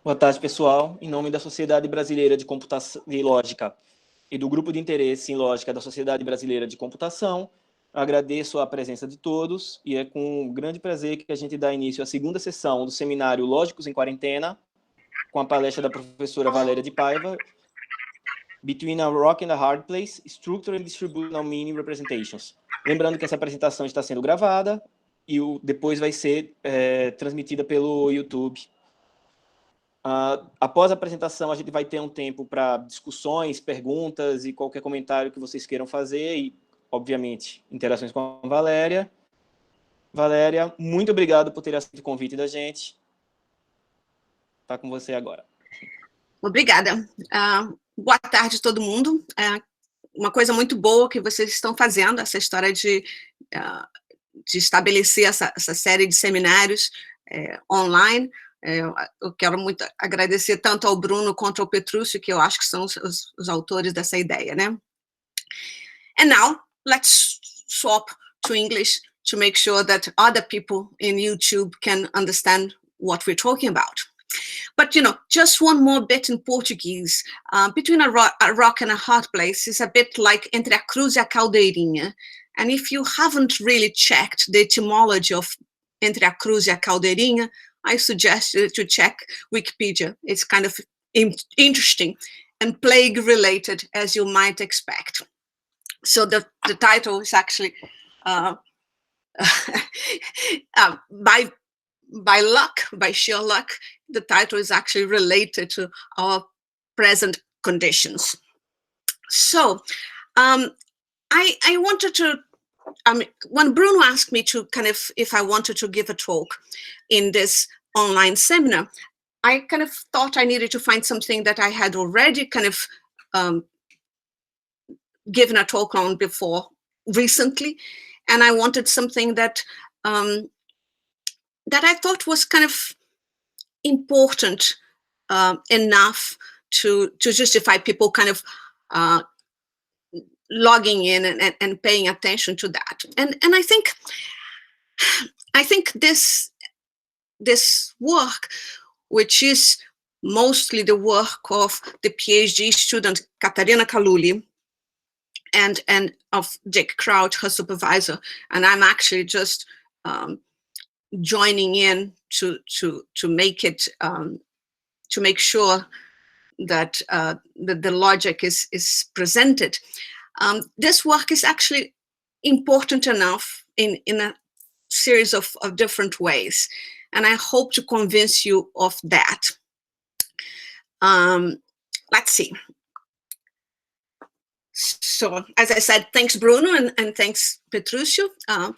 Boa tarde, pessoal. Em nome da Sociedade Brasileira de Computação e Lógica e do Grupo de Interesse em Lógica da Sociedade Brasileira de Computação, agradeço a presença de todos e é com grande prazer que a gente dá início à segunda sessão do seminário Lógicos em Quarentena, com a palestra da professora Valeria de Paiva, Between a Rock and a Hard Place, Structural and Distributional Meaning Representations. Lembrando que essa apresentação está sendo gravada e depois vai ser transmitida pelo YouTube. Após a apresentação, a gente vai ter um tempo para discussões, perguntas e qualquer comentário que vocês queiram fazer e, obviamente, interações com a Valéria. Valéria, muito obrigado por ter aceito o convite da gente. Está com você agora. Obrigada. Boa tarde, todo mundo. Uma coisa muito boa que vocês estão fazendo, essa história de estabelecer essa série de seminários online. Eu quero muito agradecer tanto ao Bruno quanto ao Petrúcio, que eu acho que são os autores dessa ideia, né? And now, let's swap to English to make sure that other people in YouTube can understand what we're talking about. But, you know, just one more bit in Portuguese. Between a rock and a hard place is a bit like entre a cruz e a caldeirinha. And if you haven't really checked the etymology of entre a cruz e a caldeirinha, I suggest you to check Wikipedia. It's kind of interesting and plague-related, as you might expect. So the title is actually, by luck, by sheer luck, the title is actually related to our present conditions. So I wanted to, when Bruno asked me to kind of, if I wanted to give a talk in this online seminar, I kind of thought I needed to find something that I had already kind of given a talk on before recently. And I wanted something that that I thought was kind of important enough to justify people kind of logging in and paying attention to that. And I think this work, which is mostly the work of the PhD student Katerina Kalouli and of Dick Crouch, her supervisor, and I'm actually just joining in to make it to make sure that the logic is presented. This work is actually important enough in a series of different ways, and I hope to convince you of that. Let's see. So, as I said, thanks Bruno and thanks Petrúcio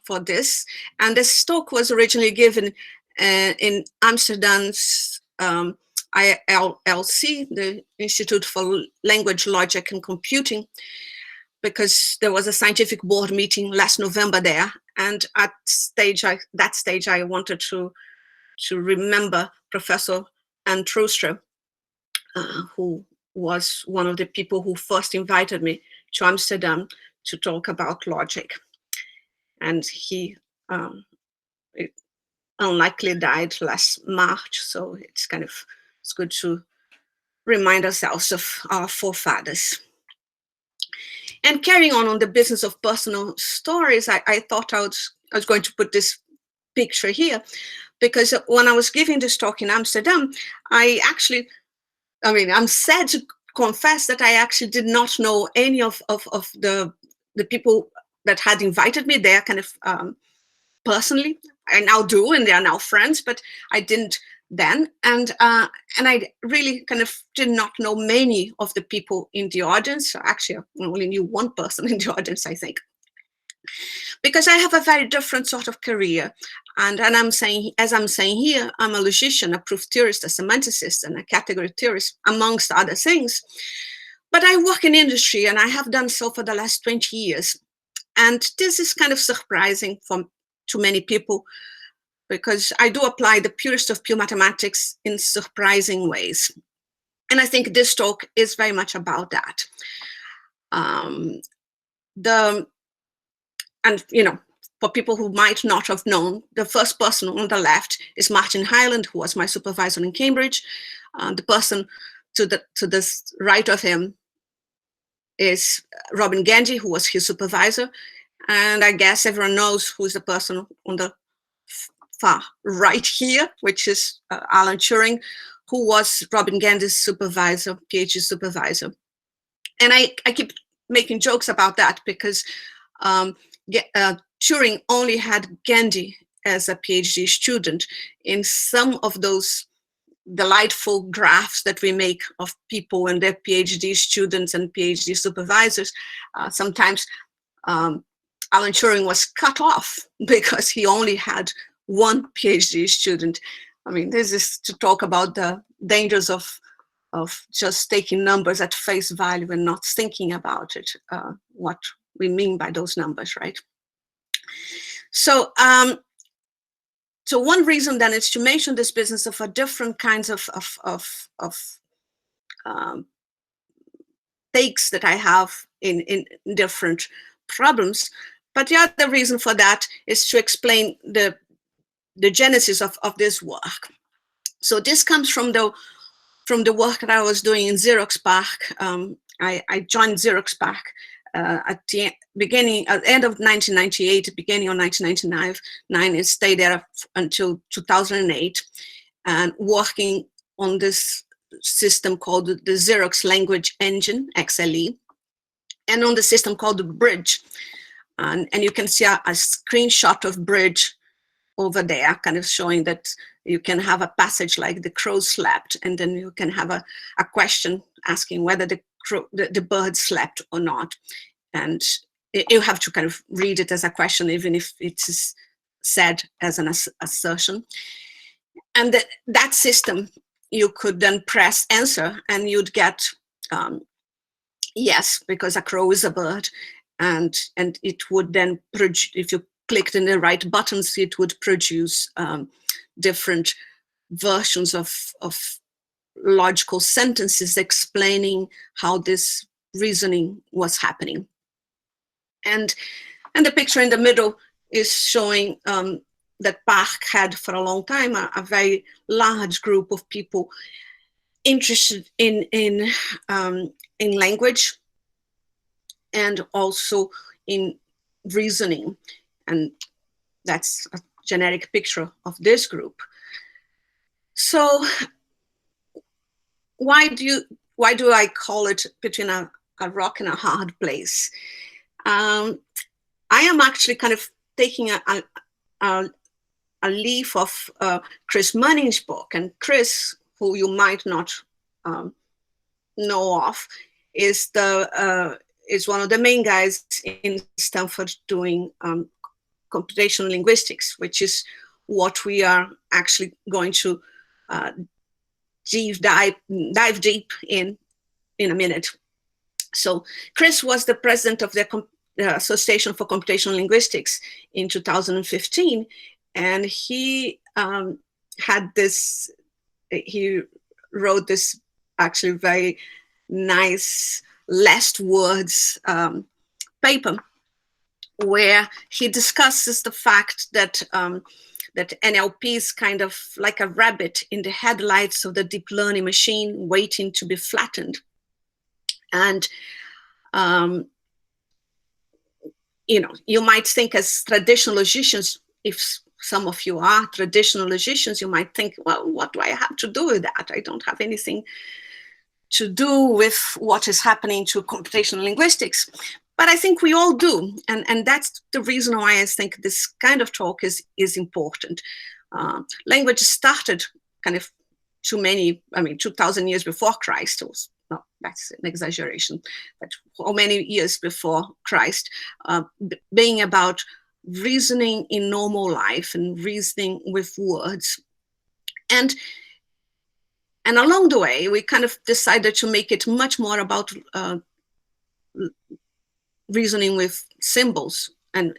for this. And this talk was originally given in Amsterdam's ILC, the Institute for Language, Logic and Computing, because there was a scientific board meeting last November there. And at that stage, I wanted to remember Professor Anne Troostra, who was one of the people who first invited me to Amsterdam to talk about logic. And he unlikely died last March, so it's good to remind ourselves of our forefathers. And carrying on the business of personal stories, I thought I was going to put this picture here, because when I was giving this talk in Amsterdam, I'm sad to confess that I actually did not know any of the people that had invited me there kind of personally. I now do, and they are now friends, but I didn't then. And I really kind of did not know many of the people in the audience. Actually, I only knew one person in the audience, I think. Because I have a very different sort of career. And I'm saying, as I'm saying here, I'm a logician, a proof theorist, a semanticist, and a category theorist, amongst other things. But I work in industry, and I have done so for the last 20 years. And this is kind of surprising to many people, because I do apply the purest of pure mathematics in surprising ways. And I think this talk is very much about that. And, you know, for people who might not have known, the first person on the left is Martin Hyland, who was my supervisor in Cambridge. The person to the right of him is Robin Gandy, who was his supervisor. And I guess everyone knows who's the person on the far right here, which is Alan Turing, who was Robin Gandy's supervisor, PhD supervisor. And I keep making jokes about that because Turing only had Gandy as a PhD student. In some of those delightful graphs that we make of people and their PhD students and PhD supervisors, sometimes Alan Turing was cut off because he only had one PhD student. I mean, this is to talk about the dangers of just taking numbers at face value and not thinking about it, what we mean by those numbers, right? So, so one reason then is to mention this business of a different kinds of takes that I have in different problems. But the other reason for that is to explain the genesis of this work. So this comes from the work that I was doing in Xerox PARC. I joined Xerox PARC at the end of 1998, beginning of 1999, and stayed there until 2008, and working on this system called the Xerox Language Engine, XLE, and on the system called the Bridge. And you can see a screenshot of Bridge over there, kind of showing that you can have a passage like the crow slept, and then you can have a question asking whether the bird slept or not. And you have to kind of read it as a question, even if it is said as an assertion. And that system, you could then press answer and you'd get yes, because a crow is a bird. And it would then produce, if you clicked in the right buttons, it would produce different versions of logical sentences explaining how this reasoning was happening. And the picture in the middle is showing that PARC had for a long time a very large group of people interested in language and also in reasoning. And that's a generic picture of this group. So why do I call it between a rock and a hard place? I am actually kind of taking a leaf of Chris Munning's book. And Chris, who you might not know of, is one of the main guys in Stanford doing computational linguistics, which is what we are actually going to dive deep in a minute. So Chris was the president of the Association for Computational Linguistics in 2015, and he wrote this actually very nice last words paper, where he discusses the fact that that NLP is kind of like a rabbit in the headlights of the deep learning machine waiting to be flattened. And you might think, as traditional logicians, if some of you are traditional logicians, you might think, well, what do I have to do with that? I don't have anything to do with what is happening to computational linguistics. But I think we all do. And that's the reason why I think this kind of talk is important. Language started kind of 2,000 years before Christ. No, that's an exaggeration, but how many years before Christ, being about reasoning in normal life and reasoning with words. And along the way, we kind of decided to make it much more about reasoning with symbols and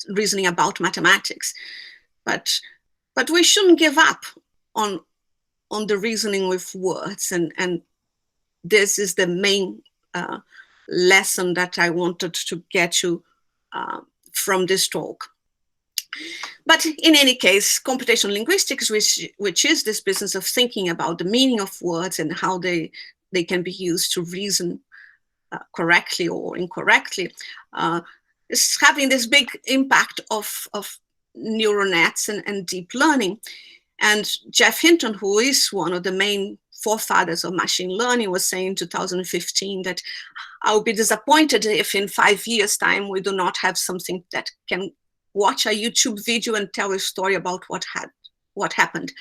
reasoning about mathematics. But we shouldn't give up on the reasoning with words. And this is the main lesson that I wanted to get you from this talk. But in any case, computational linguistics, which is this business of thinking about the meaning of words and how they can be used to reason correctly or incorrectly, is having this big impact of neural nets and deep learning. And Jeff Hinton, who is one of the main forefathers of machine learning, was saying in 2015 that I would be disappointed if in 5 years' time we do not have something that can watch a YouTube video and tell a story about what happened.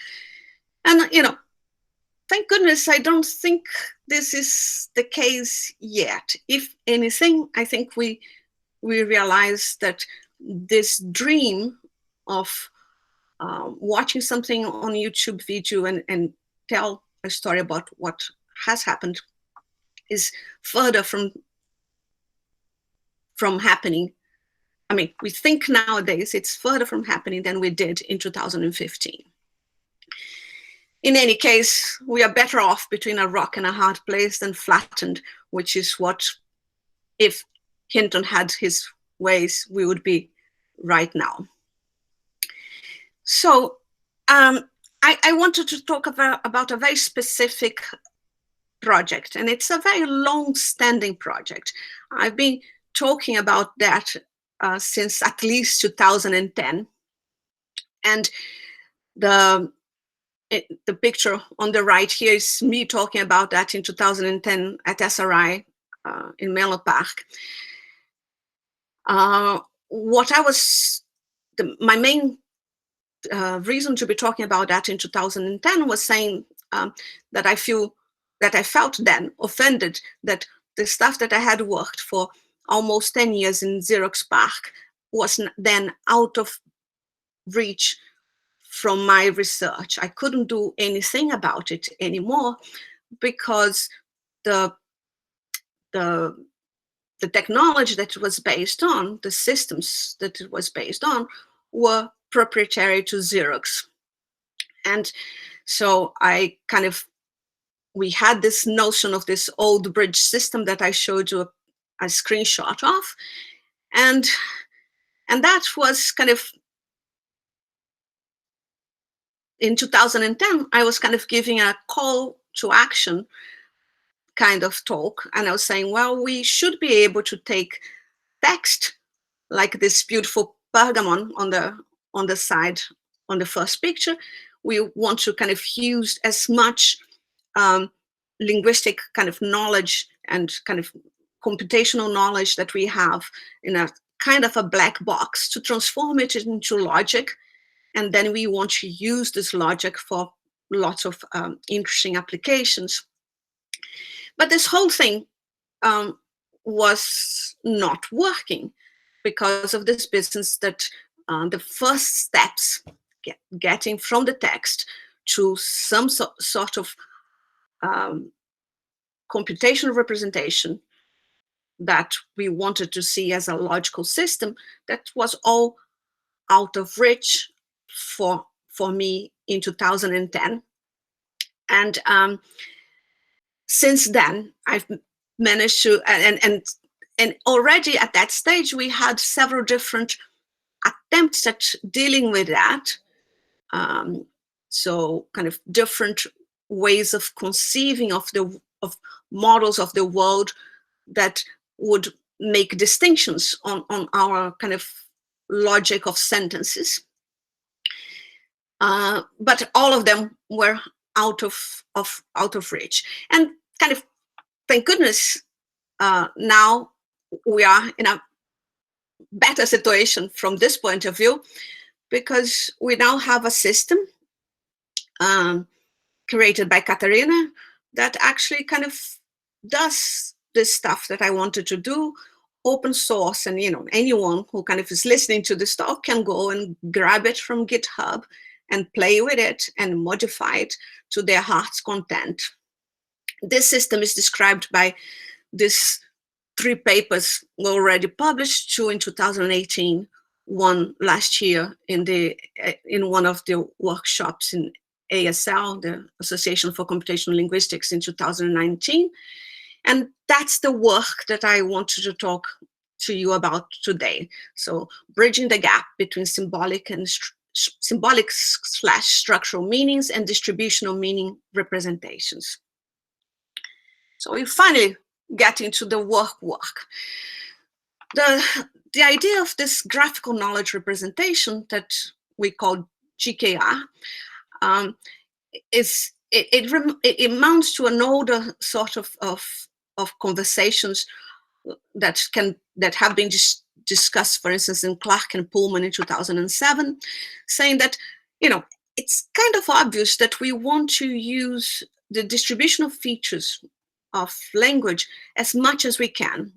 And, you know, thank goodness I don't think this is the case yet. If anything, I think we realize that this dream of watching something on YouTube video and tell a story about what has happened is further from happening. I mean, we think nowadays it's further from happening than we did in 2015. In any case, we are better off between a rock and a hard place than flattened, which is what, if Hinton had his ways, we would be right now. So I wanted to talk about a very specific project, and it's a very long-standing project. I've been talking about that since at least 2010. And the picture on the right here is me talking about that in 2010 at SRI in Menlo Park. My main reason to be talking about that in 2010 was saying that I felt then offended that the stuff that I had worked for almost 10 years in Xerox PARC was then out of reach from my research. I couldn't do anything about it anymore because the technology that it was based on, the systems that it was based on, were proprietary to Xerox. And so we had this notion of this old bridge system that I showed you a screenshot of. And that was kind of, in 2010, I was kind of giving a call to action kind of talk. And I was saying, well, we should be able to take text like this beautiful pergamon on the side, on the first picture. We want to kind of use as much linguistic kind of knowledge and kind of computational knowledge that we have in a kind of a black box to transform it into logic. And then we want to use this logic for lots of interesting applications. But this whole thing was not working because of this business that the first steps, getting from the text to some sort of computational representation that we wanted to see as a logical system, that was all out of reach for me in 2010. And since then, I've managed to, and already at that stage, we had several different attempts at dealing with that. So kind of different ways of conceiving of models of the world that would make distinctions on our kind of logic of sentences. But all of them were out of reach. And kind of, thank goodness, now we are in a better situation from this point of view, because we now have a system created by Katerina that actually kind of does this stuff that I wanted to do, open source, and anyone who kind of is listening to this talk can go and grab it from GitHub and play with it and modify it to their heart's content. This system is described by these 3 papers were already published, 2 in 2018, 1 last year in one of the workshops in ASL, the Association for Computational Linguistics, in 2019. And that's the work that I wanted to talk to you about today. So bridging the gap between symbolic and symbolic/structural meanings and distributional meaning representations. So we finally get into the work. The idea of this graphical knowledge representation that we call GKR it amounts to an older sort of conversations that have been discussed, for instance, in Clark and Pullman in 2007, saying that, you know, it's kind of obvious that we want to use the distributional features of language as much as we can.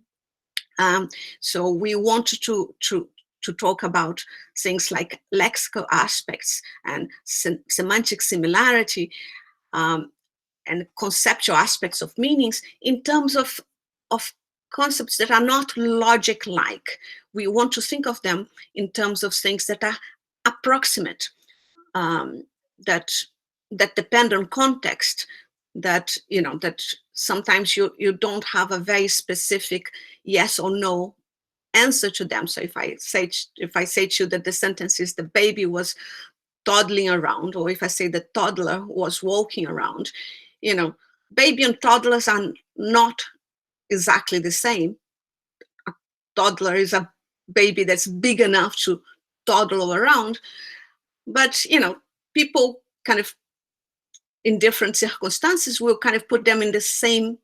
So we want to talk about things like lexical aspects and semantic similarity and conceptual aspects of meanings in terms of concepts that are not logic-like. We want to think of them in terms of things that are approximate, that depend on context, that, you know, that sometimes you don't have a very specific yes or no answer to them. So if I say to you that the sentence is the baby was toddling around, or if I say the toddler was walking around, you know, baby and toddlers are not exactly the same. A toddler is a baby that's big enough to toddle around, but, you know, people kind of in different circumstances will kind of put them in the same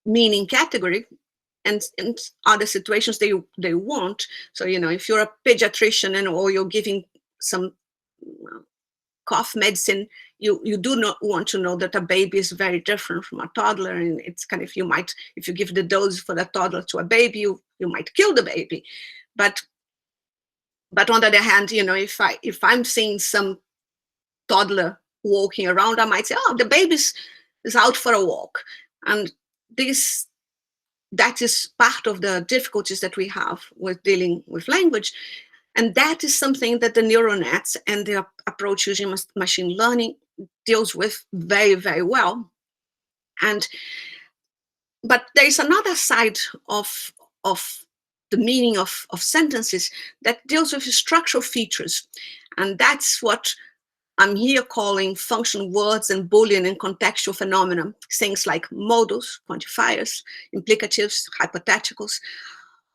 meaning category, and in other situations they won't. So, you know, if you're a pediatrician or you're giving some cough medicine, you do not want to know that a baby is very different from a toddler, and it's kind of, you might, if you give the dose for the toddler to a baby, you might kill the baby. But on the other hand, you know, if I'm seeing some toddler walking around, I might say, oh, the baby is out for a walk. And that is part of the difficulties that we have with dealing with language. And that is something that the neural nets and the approach using machine learning deals with very, very well. But there is another side of the meaning of sentences that deals with structural features. And that's what I'm here calling function words and Boolean and contextual phenomena, things like modals, quantifiers, implicatives, hypotheticals,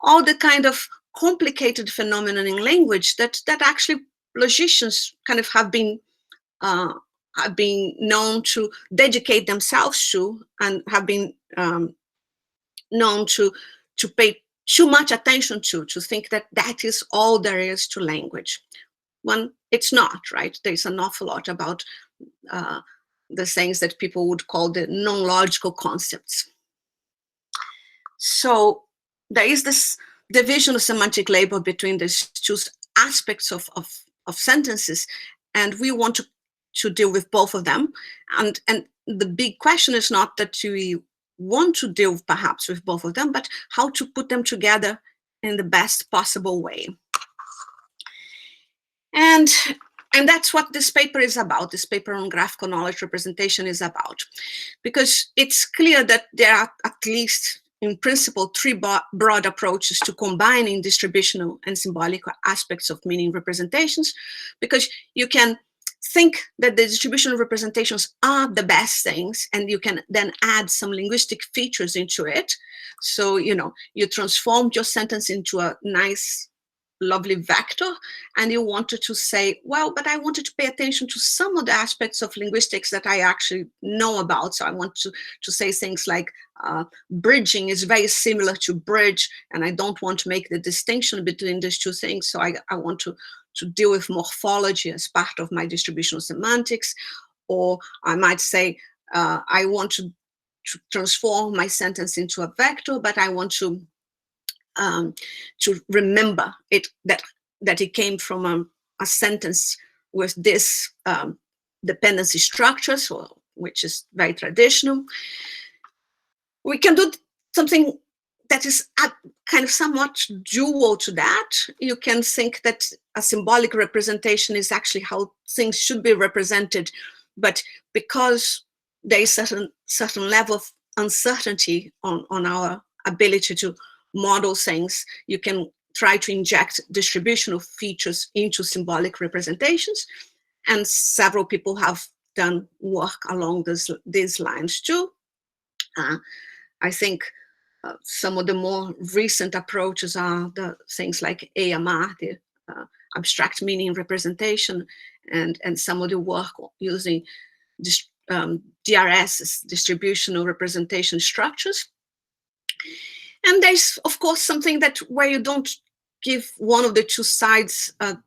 all the kind of complicated phenomena in language that actually logicians kind of have been known to dedicate themselves to, and have been known to pay too much attention to think that is all there is to language. When it's not, right? There's an awful lot about the things that people would call the non-logical concepts. So there is this division of semantic label between these two aspects of sentences, and we want to deal with both of them. And the big question is not that we want to deal perhaps with both of them, but how to put them together in the best possible way. And that's what this paper is about. This paper on graphical knowledge representation is about, because it's clear that there are at least, in principle, three broad approaches to combining distributional and symbolic aspects of meaning representations, because you can think that the distributional representations are the best things, and you can then add some linguistic features into it. So, you know, you transformed your sentence into a nice, lovely vector, and you wanted to say, well, but I wanted to pay attention to some of the aspects of linguistics that I actually know about. So I want to say things like bridging is very similar to bridge, and I don't want to make the distinction between these two things. So I want to deal with morphology as part of my distributional semantics. Or I might say, I want to transform my sentence into a vector, but I want to remember it that it came from a sentence with this dependency structure, so, which is very traditional. We can do something that is kind of somewhat dual to that. You can think that a symbolic representation is actually how things should be represented, but because there is certain level of uncertainty on our ability to model things, you can try to inject distributional features into symbolic representations. And several people have done work along these lines too. I think some of the more recent approaches are the things like AMR, the abstract meaning representation, and some of the work using DRS, distributional representation structures. And there's, of course, something that where you don't give one of the two sides the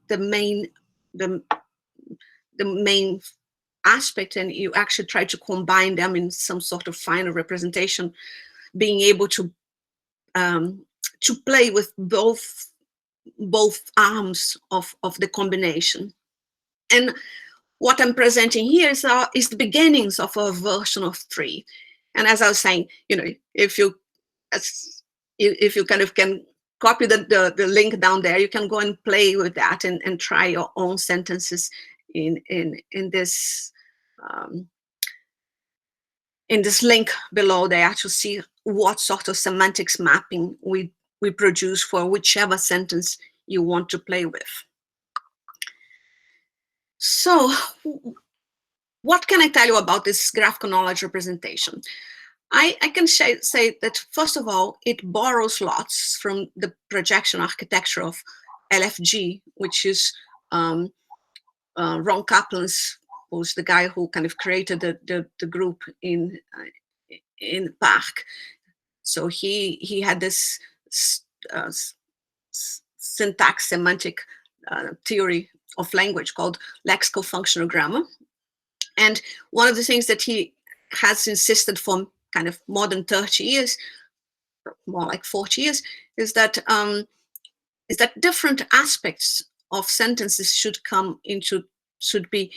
main aspect, and you actually try to combine them in some sort of final representation, being able to play with both arms of the combination. And what I'm presenting here is the beginnings of a version of 3. And as I was saying, if you kind of can copy the link down there, you can go and play with that and try your own sentences in this link below there to see what sort of semantics mapping we produce for whichever sentence you want to play with. So what can I tell you about this graphical knowledge representation? I can say that, first of all, it borrows lots from the projection architecture of LFG, which is Ron Kaplan's, who's the guy who kind of created the group in PARC. So he had this syntax semantic theory of language called lexical functional grammar. And one of the things that he has insisted for kind of more than 30 years, more like 40 years, is that different aspects of sentences should be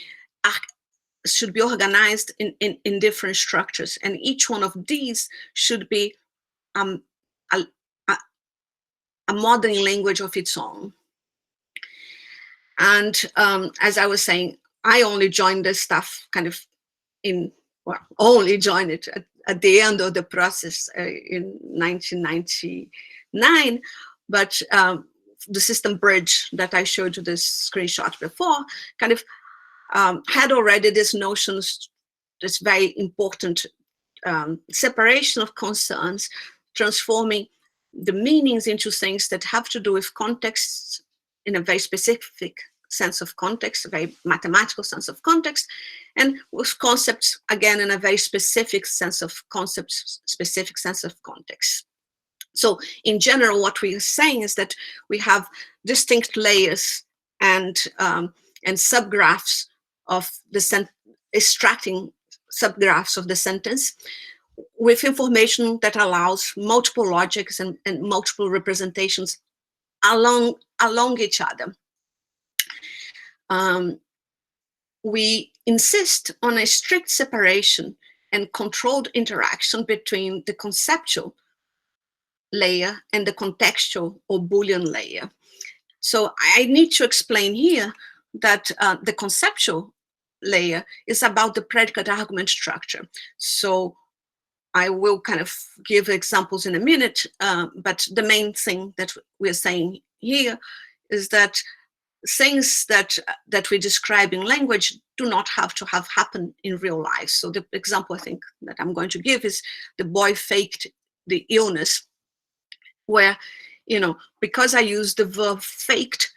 organized in different structures, and each one of these should be a modeling language of its own. And as I was saying, I only joined this stuff kind of only joined it at the end of the process in 1999. But the system bridge that I showed you this screenshot before kind of had already these notions, this very important separation of concerns, transforming the meanings into things that have to do with context in a very specific sense of context, a very mathematical sense of context, and with concepts, again, in a very specific sense of concepts, specific sense of context. So in general, what we are saying is that we have distinct layers and subgraphs of the extracting subgraphs of the sentence with information that allows multiple logics and multiple representations along each other. We insist on a strict separation and controlled interaction between the conceptual layer and the contextual or Boolean layer. So I need to explain here that the conceptual layer is about the predicate argument structure. So I will kind of give examples in a minute, but the main thing that we're saying here is that things that we describe in language do not have to have happened in real life. So the example I think that I'm going to give is the boy faked the illness, where, because I use the verb faked,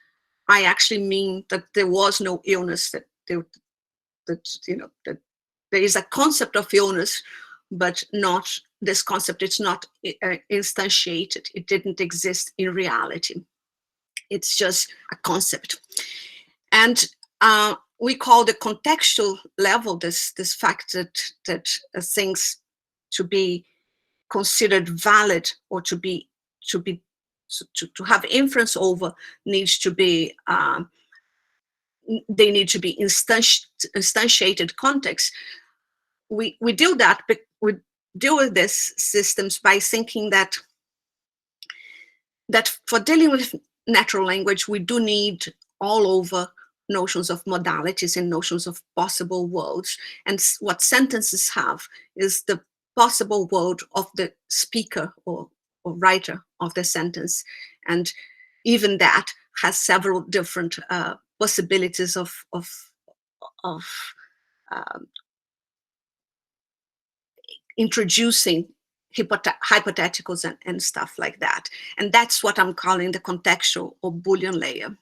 I actually mean that there was no illness, that there is a concept of illness, but not this concept. It's not instantiated. It didn't exist in reality. It's just a concept. And we call the contextual level this fact that things to be considered valid or to have inference over needs to be they need to be instantiated context. We deal with these systems by thinking that for dealing with natural language, we do need all over notions of modalities and notions of possible worlds. And what sentences have is the possible world of the speaker or or writer of the sentence. And even that has several different possibilities of introducing hypotheticals and stuff like that. And that's what I'm calling the contextual or Boolean layer.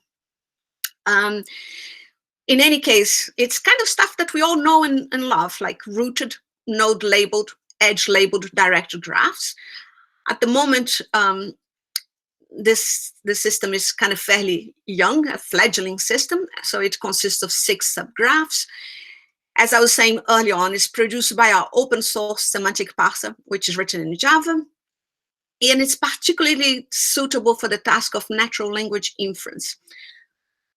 In any case, it's kind of stuff that we all know and love, like rooted, node labeled, edge labeled directed graphs. At the moment, the system is kind of fairly young, a fledgling system. So it consists of 6 subgraphs. As I was saying earlier on, it's produced by our open source semantic parser, which is written in Java. And it's particularly suitable for the task of natural language inference,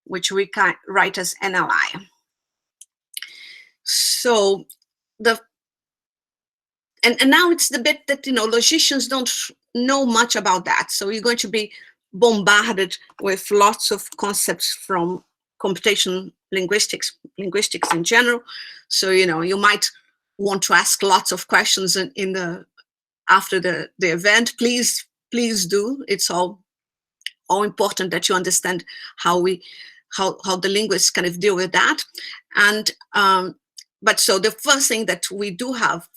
which we can write as NLI. So and now it's the bit that, logicians don't know much about that. So you're going to be bombarded with lots of concepts from computational linguistics in general. So, you might want to ask lots of questions after the event. Please do. It's all important that you understand how the linguists kind of deal with that. And but so the first thing that we do have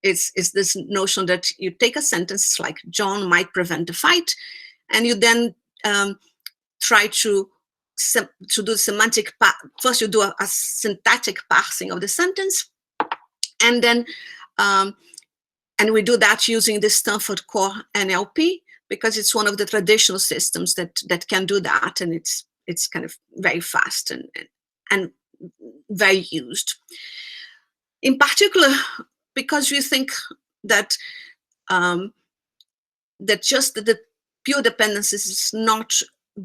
is this notion that you take a sentence like John might prevent the fight, and you then try to do semantic. First, you do a syntactic parsing of the sentence, and then and we do that using the Stanford Core NLP, because it's one of the traditional systems that can do that, and it's kind of very fast and very used. In particular, because we think that that just the pure dependencies is not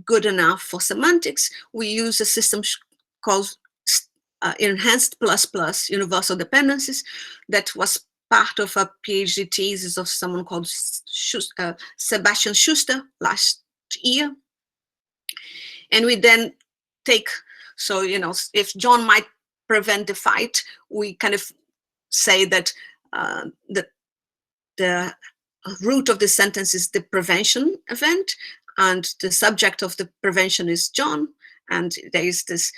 good enough for semantics, we use a system called Enhanced ++ Universal Dependencies that was part of a PhD thesis of someone called Sebastian Schuster last year. And we then take, so, if John might prevent the fight, we kind of say that the root of the sentence is the prevention event, and the subject of the prevention is John, and there is this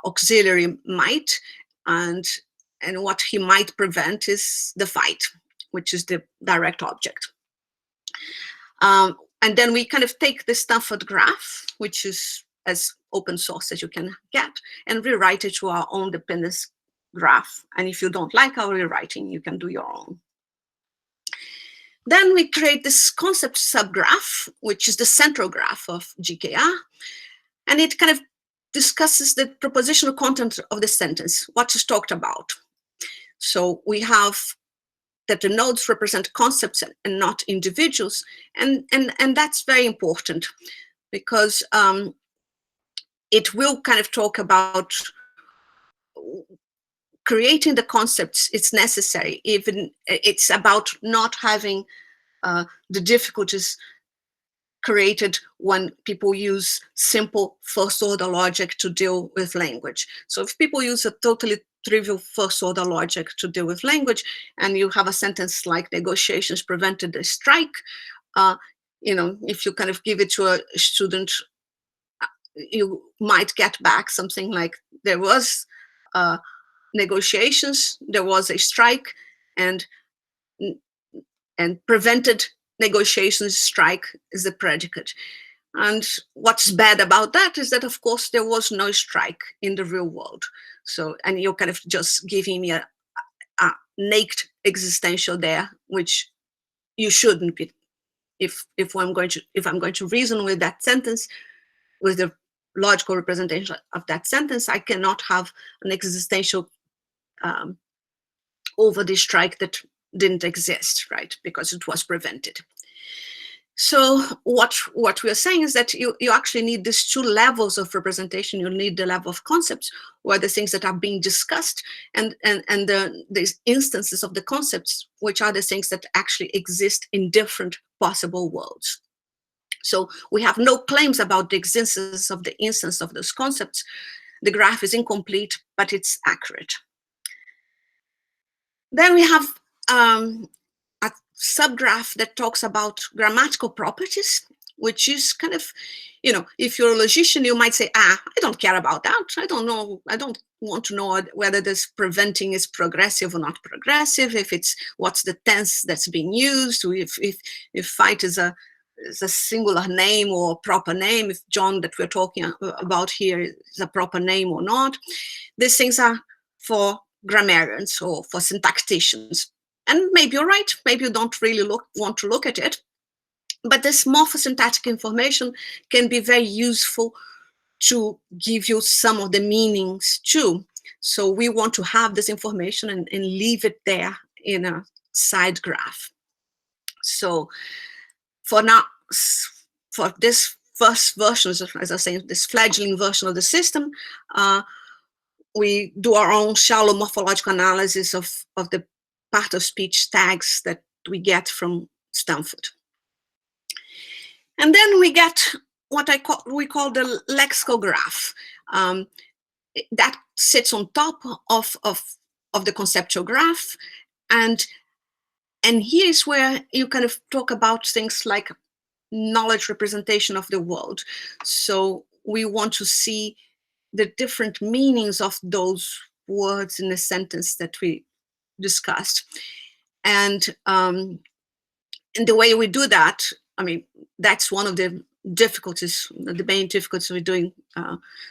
auxiliary might, and what he might prevent is the fight, which is the direct object. And then we kind of take the Stanford graph, which is as open source as you can get, and rewrite it to our own dependence graph. And if you don't like our rewriting, you can do your own. Then we create this concept subgraph, which is the central graph of GKR, and it kind of discusses the propositional content of the sentence, what is talked about. So we have that the nodes represent concepts and not individuals, and that's very important, because it will kind of talk about creating the concepts. It's necessary, even it's about not having the difficulties created when people use simple first order logic to deal with language. So if people use a totally trivial first order logic to deal with language, and you have a sentence like negotiations prevented a strike, if you kind of give it to a student, you might get back something like, there was negotiations, there was a strike, and prevented negotiations strike is the predicate. And what's bad about that is that, of course, there was no strike in the real world. So, and you're kind of just giving me a naked existential there, which you shouldn't be. If I'm going to reason with that sentence, with the logical representation of that sentence, I cannot have an existential over the strike that didn't exist, right? Because it was prevented. So what we are saying is that you actually need these 2 levels of representation. You need the level of concepts, where the things that are being discussed, and these instances of the concepts, which are the things that actually exist in different possible worlds. So we have no claims about the existence of the instance of those concepts. The graph is incomplete, but it's accurate. Then we have a subgraph that talks about grammatical properties, which is kind of, you know, if you're a logician, you might say, I don't care about that. I don't know. I don't want to know whether this preventing is progressive or not progressive, if it's, what's the tense that's being used, if fight is a singular name or proper name, if John that we're talking about here is a proper name or not. These things are for grammarians or for syntacticians. And maybe you're right, maybe you don't really want to look at it, but this morphosyntactic information can be very useful to give you some of the meanings too. So we want to have this information and leave it there in a side graph. So for now, for this first version, as I say, this fledgling version of the system, we do our own shallow morphological analysis of the part of speech tags that we get from Stanford. And then we get what we call the lexical graph. That sits on top of the conceptual graph. And here's where you kind of talk about things like knowledge representation of the world. So we want to see the different meanings of those words in the sentence that we discussed. And the way we do that, I mean, that's one of the difficulties, the main difficulties with doing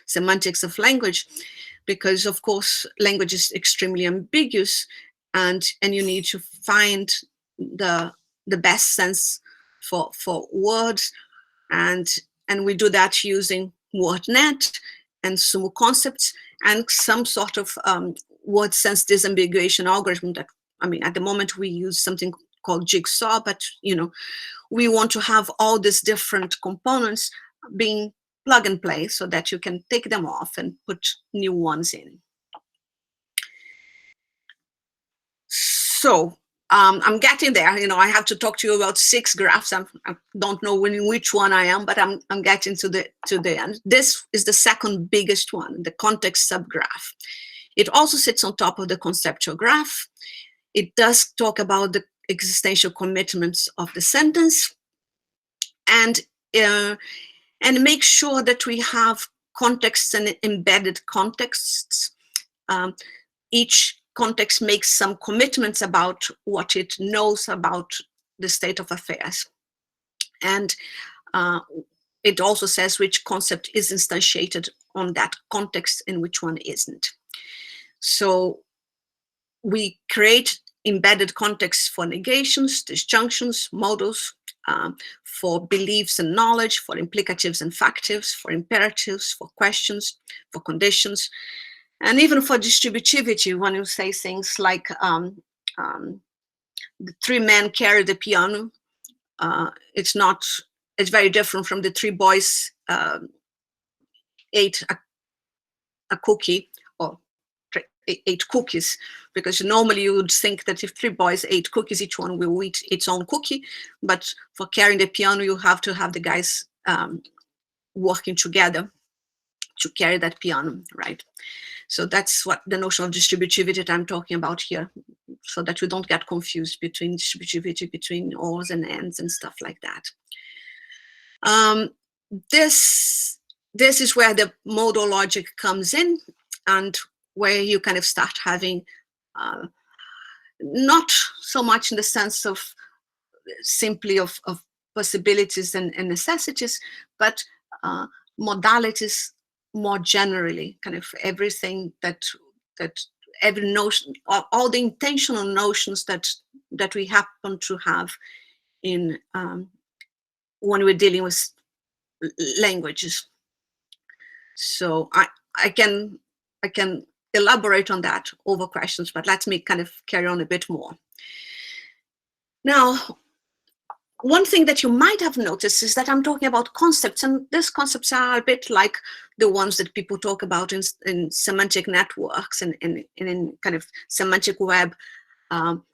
semantics of language, because of course language is extremely ambiguous, and you need to find the best sense for words, and we do that using WordNet and Sumo concepts and some sort of word sense disambiguation algorithm that, I mean, at the moment we use something called Jigsaw, but you know, we want to have all these different components being plug and play so that you can take them off and put new ones in. So I'm getting there. You know, I have to talk to you about 6 graphs. I don't know which one I am, but I'm getting to the end. This is the second biggest one, the context subgraph. It also sits on top of the conceptual graph. It does talk about the existential commitments of the sentence, and make sure that we have contexts and embedded contexts. Each context makes some commitments about what it knows about the state of affairs. And it also says which concept is instantiated on that context and which one isn't. So we create embedded contexts for negations, disjunctions, modals, for beliefs and knowledge, for implicatives and factives, for imperatives, for questions, for conditions, and even for distributivity, when you say things like the 3 men carry the piano, it's very different from the 3 boys ate a cookie, or 8 cookies, because normally you would think that if 3 boys ate cookies, each one will eat its own cookie. But for carrying the piano, you have to have the guys working together to carry that piano, right? So that's what the notion of distributivity that I'm talking about here, so that we don't get confused between distributivity, between ors and ands and stuff like that. This is where the modal logic comes in, and where you kind of start having not so much in the sense of simply of possibilities and necessities, but modalities more generally, kind of everything that every notion, all the intentional notions that we happen to have in when we're dealing with languages. So I can elaborate on that over questions, but let me kind of carry on a bit more. Now, one thing that you might have noticed is that I'm talking about concepts, and these concepts are a bit like the ones that people talk about in semantic networks and in kind of semantic web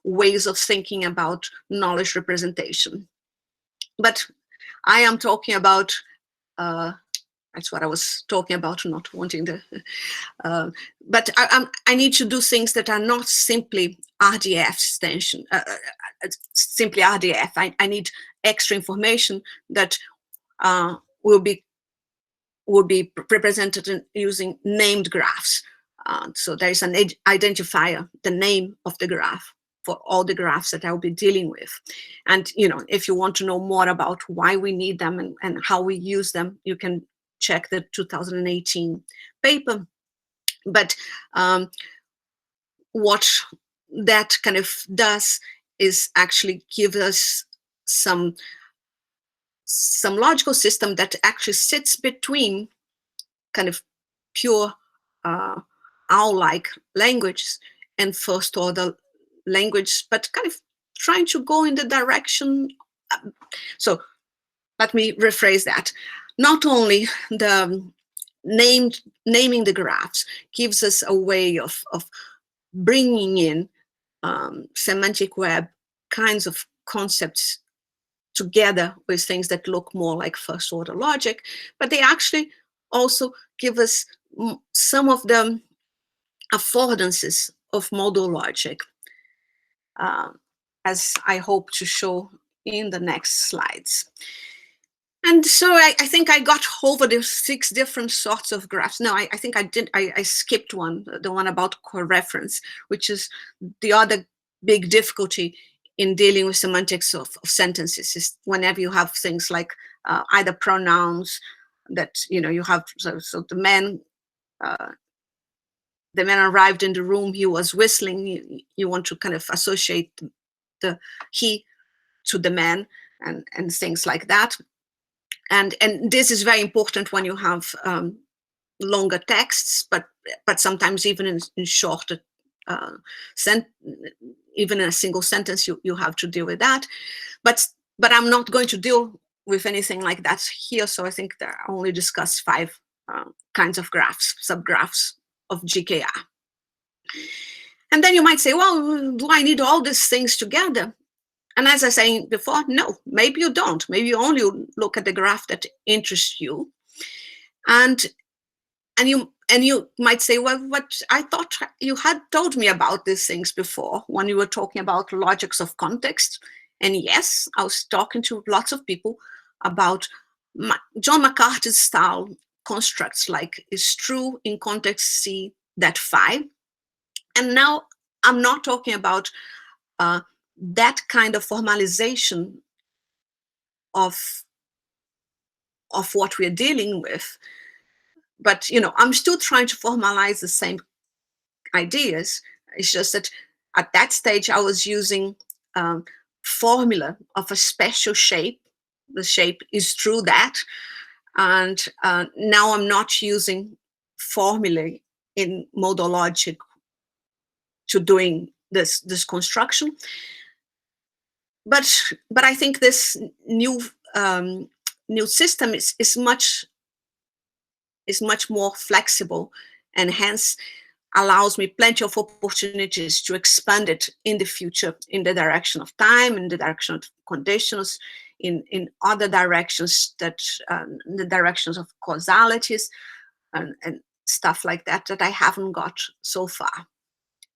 ways of thinking about knowledge representation. But I am talking about, that's what I was talking about, not wanting to, but I need to do things that are not simply RDF simply RDF. I need extra information that will be represented using named graphs. So there is an identifier, the name of the graph, for all the graphs that I'll be dealing with. And if you want to know more about why we need them and how we use them, you can check the 2018 paper. But what that kind of does is actually give us some logical system that actually sits between kind of pure owl-like languages and first order language, but kind of trying to go in the direction. So let me rephrase that. Not only the naming the graphs gives us a way of bringing in semantic web kinds of concepts together with things that look more like first order logic, but they actually also give us some of the affordances of modal logic, as I hope to show in the next slides. And so I think I got over the 6 different sorts of graphs. No, I think I skipped one, the one about coreference, which is the other big difficulty in dealing with semantics of sentences, is whenever you have things like either pronouns that, you have, so the man arrived in the room, he was whistling, you want to kind of associate the he to the man and things like that. And this is very important when you have longer texts, but sometimes even in shorter even in a single sentence, you have to deal with that. But I'm not going to deal with anything like that here. So I think that I only discuss 5 kinds of graphs, subgraphs of GKR. And then you might say, well, do I need all these things together? And as I was saying before, no, maybe you don't. Maybe you only look at the graph that interests you. And you might say, well, what I thought you had told me about these things before when you were talking about logics of context. And yes, I was talking to lots of people about John McCarthy's style constructs, like is true in context C that phi. And now I'm not talking about that kind of formalization of what we're dealing with. But, I'm still trying to formalize the same ideas. It's just that at that stage, I was using formula of a special shape. The shape is true that. And now I'm not using formulae in modal logic to doing this construction. But I think this new system is much more flexible, and hence allows me plenty of opportunities to expand it in the future in the direction of time, in the direction of conditionals, in other directions, that the directions of causalities and stuff like that I haven't got so far.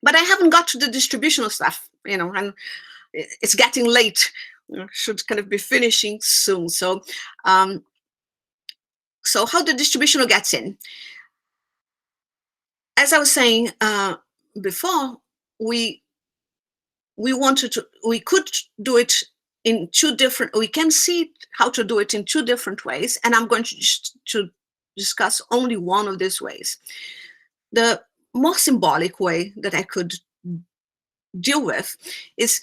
But I haven't got to the distributional stuff, and it's getting late. Should kind of be finishing soon. So so how the distributional gets in? As I was saying before, we could do it in 2 different, we can see how to do it in 2 different ways, and I'm going to discuss only one of these ways. The more symbolic way that I could deal with is,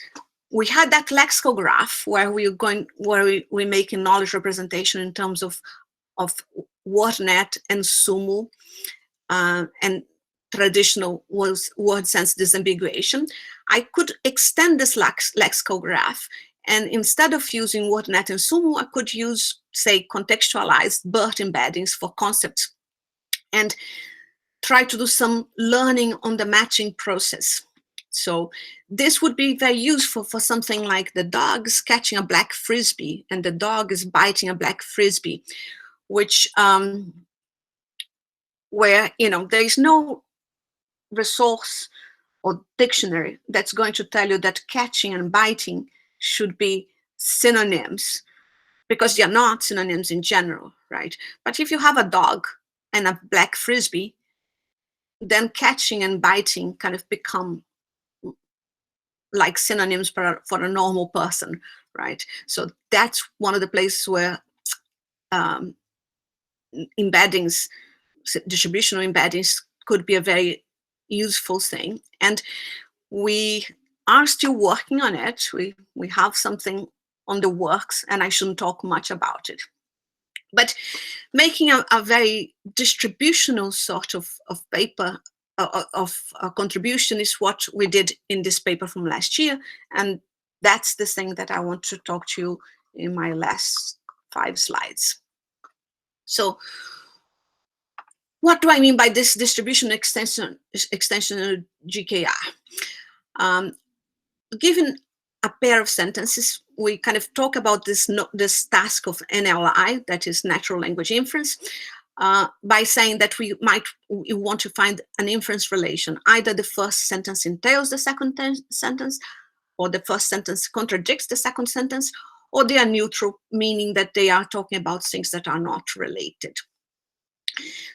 we had that lexical graph where we're making knowledge representation in terms of WordNet and SUMO and traditional word sense disambiguation. I could extend this lexical graph, and instead of using WordNet and SUMO, I could use, say, contextualized BERT embeddings for concepts, and try to do some learning on the matching process. So this would be very useful for something like the dog is catching a black frisbee and the dog is biting a black frisbee, which where there is no resource or dictionary that's going to tell you that catching and biting should be synonyms, because they're not synonyms in general, right? But if you have a dog and a black frisbee, then catching and biting kind of become like synonyms for a normal person, right? So that's one of the places where embeddings, distributional embeddings, could be a very useful thing. And we are still working on it. We have something on the works, and I shouldn't talk much about it. But making a very distributional sort of paper, of contribution, is what we did in this paper from last year. And that's the thing that I want to talk to you in my last 5 slides. So what do I mean by this distribution extension of GKR? Given a pair of sentences, we kind of talk about this task of NLI, that is natural language inference, by saying that we want to find an inference relation. Either the first sentence entails the second sentence, or the first sentence contradicts the second sentence, or they are neutral, meaning that they are talking about things that are not related.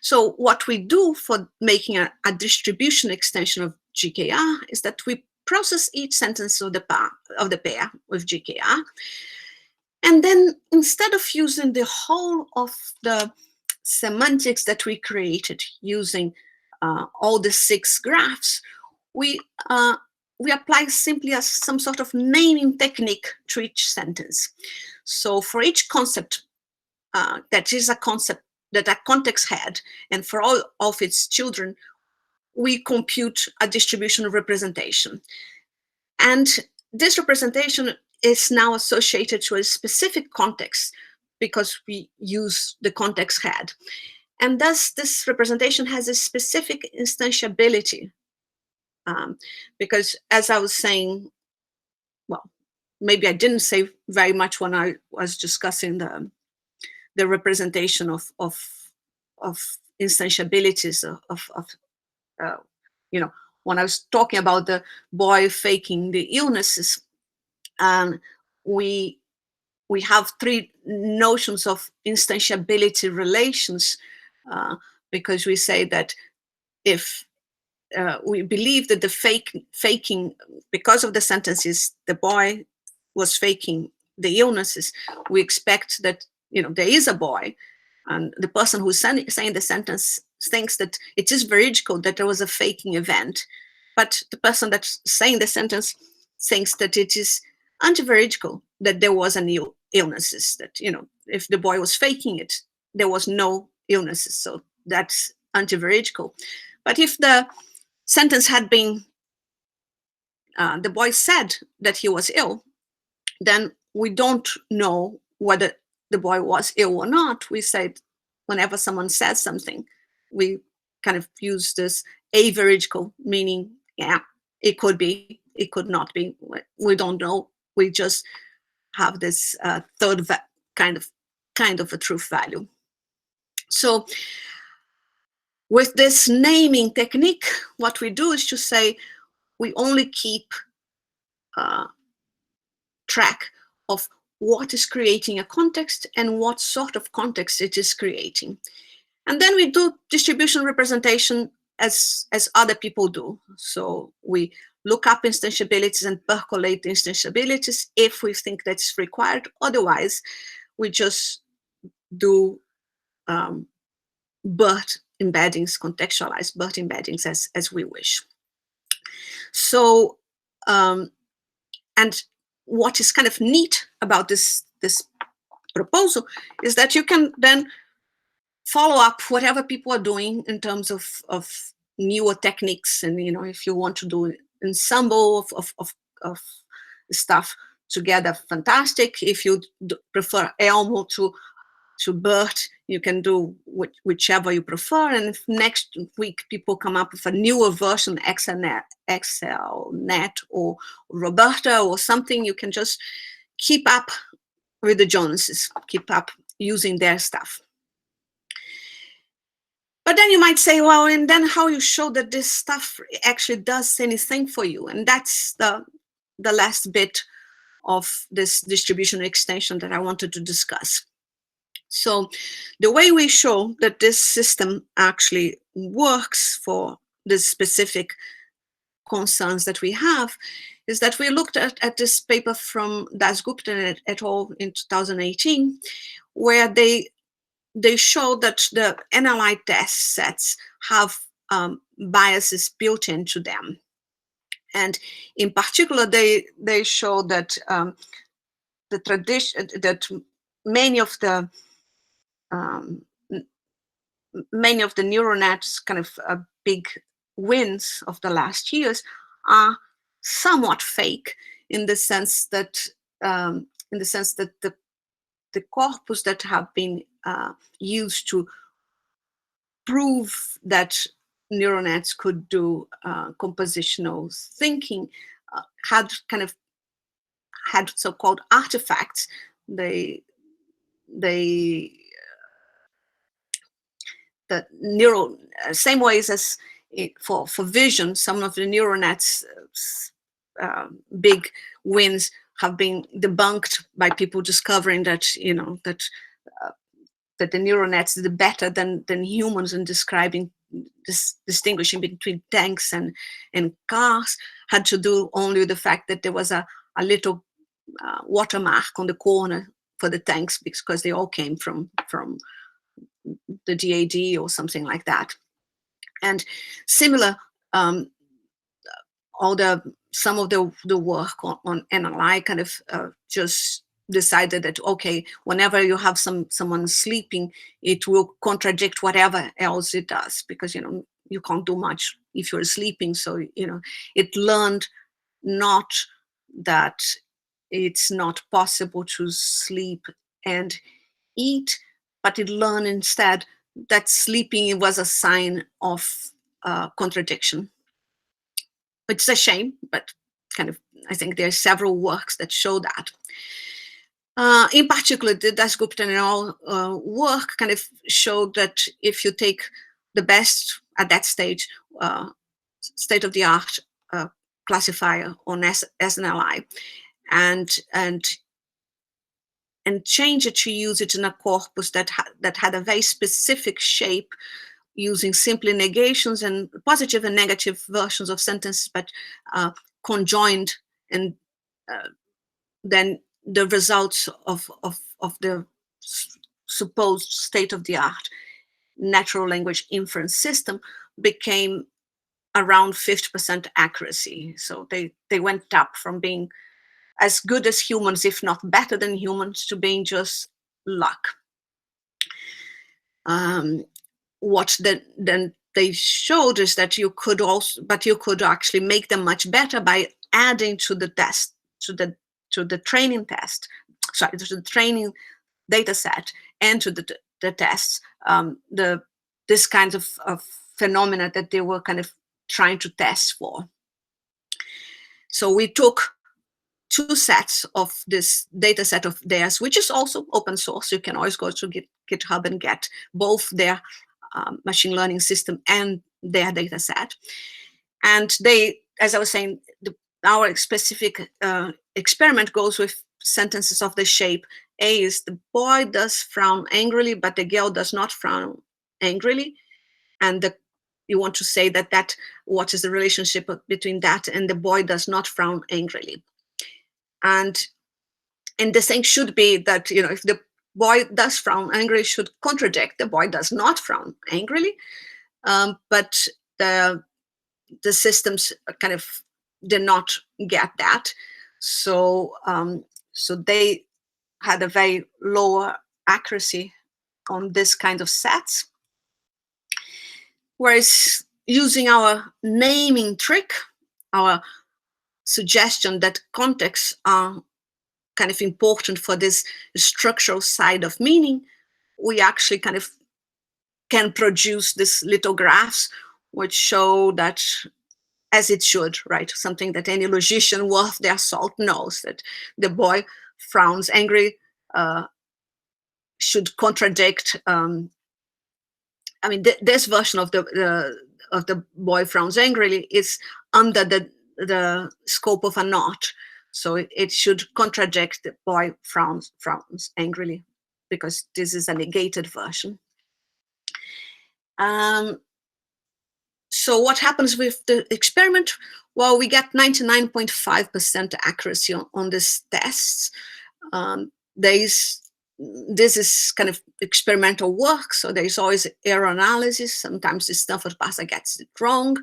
So what we do for making a distribution extension of GKR is that we process each sentence of the pair with GKR, and then instead of using the whole of the semantics that we created using all the 6 graphs, we apply simply some sort of naming technique to each sentence. So for each concept that is a concept that a context had, and for all of its children, we compute a distributional representation. And this representation is now associated to a specific context because we use the context had. And thus, this representation has a specific instantiability. Because as I was saying, well, maybe I didn't say very much when I was discussing the representation of instantiabilities when I was talking about the boy faking the illnesses, we have 3 notions of instantiability relations, because we say that if we believe that the faking, because of the sentences, the boy was faking the illnesses, we expect that there is a boy, and the person who's saying the sentence thinks that it is veridical that there was a faking event, but the person that's saying the sentence thinks that it is anti-veridical, that there was an illnesses, that if the boy was faking it, there was no illnesses, so that's anti-veridical. But if the sentence had been, the boy said that he was ill, then we don't know whether the boy was ill or not. We say whenever someone says something, we kind of use this averidical, meaning, yeah, it could be, it could not be. We don't know. We just have this third kind of a truth value. So with this naming technique, what we do is to say we only keep track of what is creating a context and what sort of context it is creating. And then we do distribution representation as other people do. So we look up instantiabilities and percolate instantiabilities if we think that's required. Otherwise, we just do BERT embeddings, contextualized BERT embeddings as we wish. So, and what is kind of neat about this proposal is that you can then follow up whatever people are doing in terms of newer techniques, and if you want to do ensemble of stuff together, fantastic. If you prefer Elmo to BERT, you can do whichever you prefer. And if next week people come up with a newer version, XLNet or Roberta or something, you can just keep up with the Joneses, keep up using their stuff. But then you might say, well, and then how you show that this stuff actually does anything for you? And that's the last bit of this distribution extension that I wanted to discuss. So the way we show that this system actually works for this specific concerns that we have is that we looked at this paper from Dasgupta et al. In 2018, where they showed that the NLI test sets have biases built into them. And in particular, they show that the tradition, that many of the neural nets kind of big wins of the last years are somewhat fake, in the sense that the corpus that have been used to prove that neural nets could do compositional thinking had so-called artifacts. The neural, same ways as for vision, some of the neural nets big wins have been debunked by people discovering that that the neural nets did better than humans in describing distinguishing between tanks and cars, had to do only with the fact that there was a little watermark on the corner for the tanks, because they all came from the DAD or something like that. And similar, some of the work on NLI kind of just decided that, okay, whenever you have someone sleeping, it will contradict whatever else it does, because you can't do much if you're sleeping. So it learned not that it's not possible to sleep and eat, but it learned instead that sleeping was a sign of contradiction. It's a shame, but I think there are several works that show that. In particular, the Dasgupta and all work kind of showed that if you take the best at that stage, state-of-the-art classifier on SNLI, and change it to use it in a corpus that had a very specific shape, using simply negations and positive and negative versions of sentences, but conjoined, and then the results of the supposed state-of-the-art natural language inference system became around 50% accuracy. So they went up from being as good as humans, if not better than humans, to being just luck. What then they showed is that you could actually make them much better by adding to the test, to the training test, sorry, to the training data set, and to the tests, this kind of phenomena that they were kind of trying to test for. So we took two sets of this data set of theirs, which is also open source. You can always go to GitHub and get both their machine learning system and their data set. And they, as I was saying, our specific experiment goes with sentences of the shape: A is the boy does frown angrily, but the girl does not frown angrily. And you want to say that what is the relationship between that and the boy does not frown angrily. And the thing should be that, if the boy does frown angrily, should contradict the boy does not frown angrily. But the systems kind of did not get that. So they had a very lower accuracy on this kind of sets. Whereas using our naming trick, our suggestion that contexts are kind of important for this structural side of meaning, we actually kind of can produce these little graphs which show that, as it should, right? Something that any logician worth their salt knows, that the boy frowns angry should contradict I mean, this version of the boy frowns angrily is under the scope of a not. So it should contradict the boy frowns angrily, because this is a negated version. So what happens with the experiment? Well, we get 99.5% accuracy on these tests. This is kind of experimental work, so there's always error analysis. Sometimes the Stanford parser gets it wrong,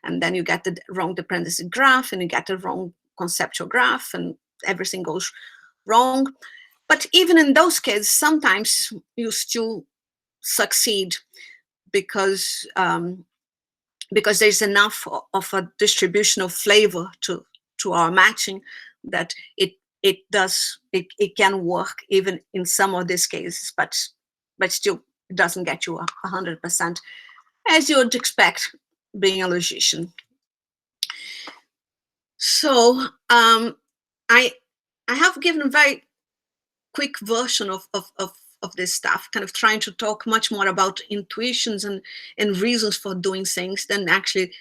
and then you get the wrong dependency graph, and you get the wrong conceptual graph, and everything goes wrong. But even in those cases, sometimes you still succeed, because there's enough of a distributional flavor to our matching that it can work even in some of these cases, but still it doesn't get you 100%, as you would expect being a logician. So I have given a very quick version of this stuff, kind of trying to talk much more about intuitions and reasons for doing things than actually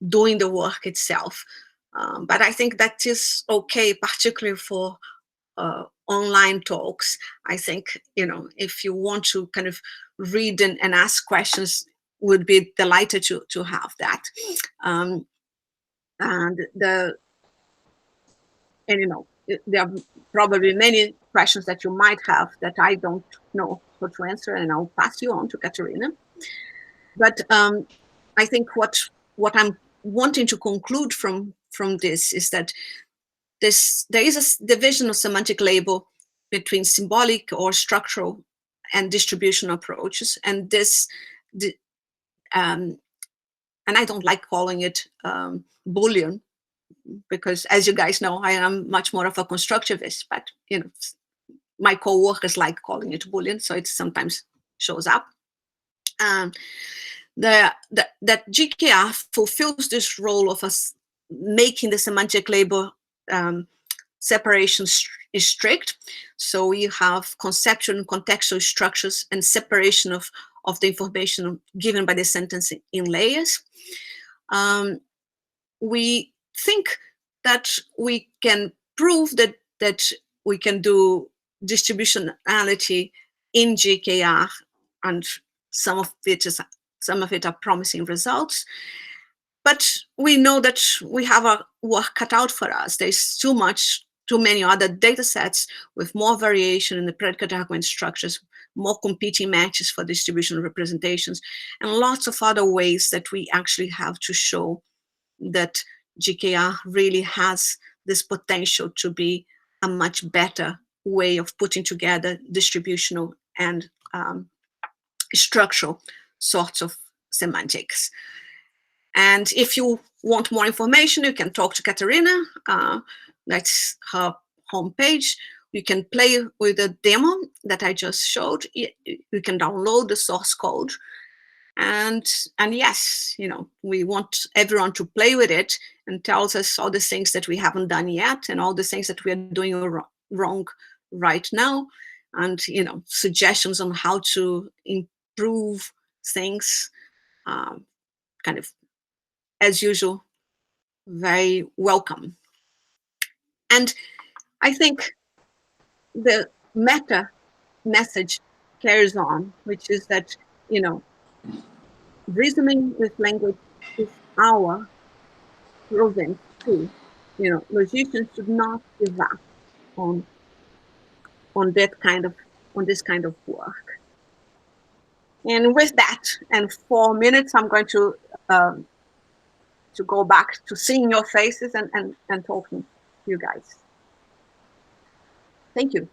doing the work itself. But I think that is okay, particularly for online talks. I think, if you want to kind of read and ask questions, would be delighted to have that. There are probably many questions that you might have that I don't know how to answer, and I'll pass you on to Katerina. But I think what I'm wanting to conclude from this is that there is a division of semantic label between symbolic or structural and distributional approaches, and and I don't like calling it Boolean, because, as you guys know, I am much more of a constructivist, but my co-workers like calling it Boolean, so it sometimes shows up. That GKR fulfills this role of us making the semantic label separation is strict. So we have conceptual and contextual structures and separation of the information given by the sentence in layers. We think that we can prove that we can do distributionality in GKR, and some of it are promising results. But we know that we have our work cut out for us. There's too many other data sets with more variation in the predicate argument structures, more competing matches for distributional representations, and lots of other ways that we actually have to show that GKR really has this potential to be a much better way of putting together distributional and structural sorts of semantics. And if you want more information, you can talk to Katerina. That's her homepage. You can play with the demo that I just showed. You can download the source code. And yes, we want everyone to play with it and tells us all the things that we haven't done yet and all the things that we are doing wrong right now, and suggestions on how to improve things. Kind of, as usual, very welcome. And I think the meta message carries on, which is that reasoning with language is our proven tool. Logicians should not give up on this kind of work. And with that, and 4 minutes, I'm going to go back to seeing your faces and talking to you guys. Thank you.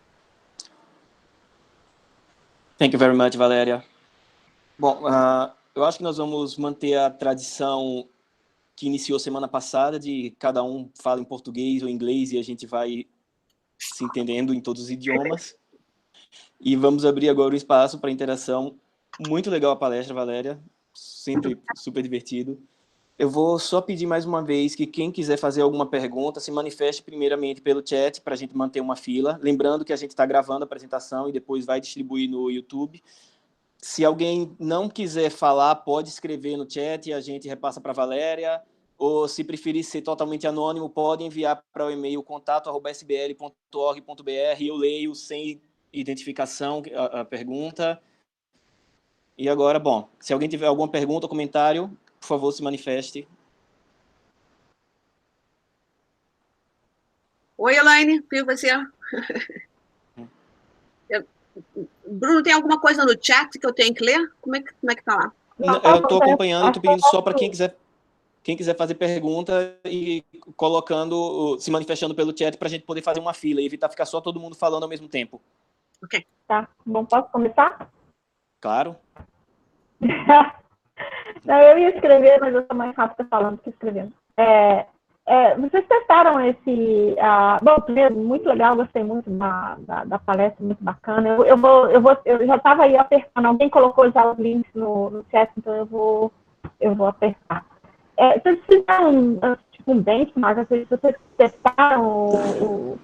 Thank you very much, Valeria. Bom, eu acho que nós vamos manter a tradição que iniciou semana passada, de cada um fala em português ou inglês e a gente vai se entendendo em todos os idiomas. E vamos abrir agora o espaço para interação. Muito legal a palestra, Valéria. Sempre super divertido. Eu vou só pedir mais uma vez que quem quiser fazer alguma pergunta se manifeste primeiramente pelo chat para a gente manter uma fila. Lembrando que a gente está gravando a apresentação e depois vai distribuir no YouTube. Se alguém não quiser falar, pode escrever no chat e a gente repassa para a Valéria, ou se preferir ser totalmente anônimo, pode enviar para o e-mail contato@sbl.org.br, eu leio sem identificação a pergunta. E agora, bom, se alguém tiver alguma pergunta ou comentário, por favor, se manifeste. Oi, Elaine, viu você? Bruno, tem alguma coisa no chat que eu tenho que ler? Como é que tá lá? Eu estou acompanhando e estou pedindo só para quem quiser fazer pergunta e colocando, se manifestando pelo chat para a gente poder fazer uma fila e evitar ficar só todo mundo falando ao mesmo tempo. Ok. Tá, bom, posso começar? Claro. Não, eu ia escrever, mas eu sou mais rápida falando que escrevendo. Vocês testaram esse... bom, primeiro, muito legal, gostei muito da palestra, muito bacana. Eu já estava aí apertando, alguém colocou já os links no chat, então eu vou apertar. Vocês fizeram tipo, um benchmark, vocês testaram o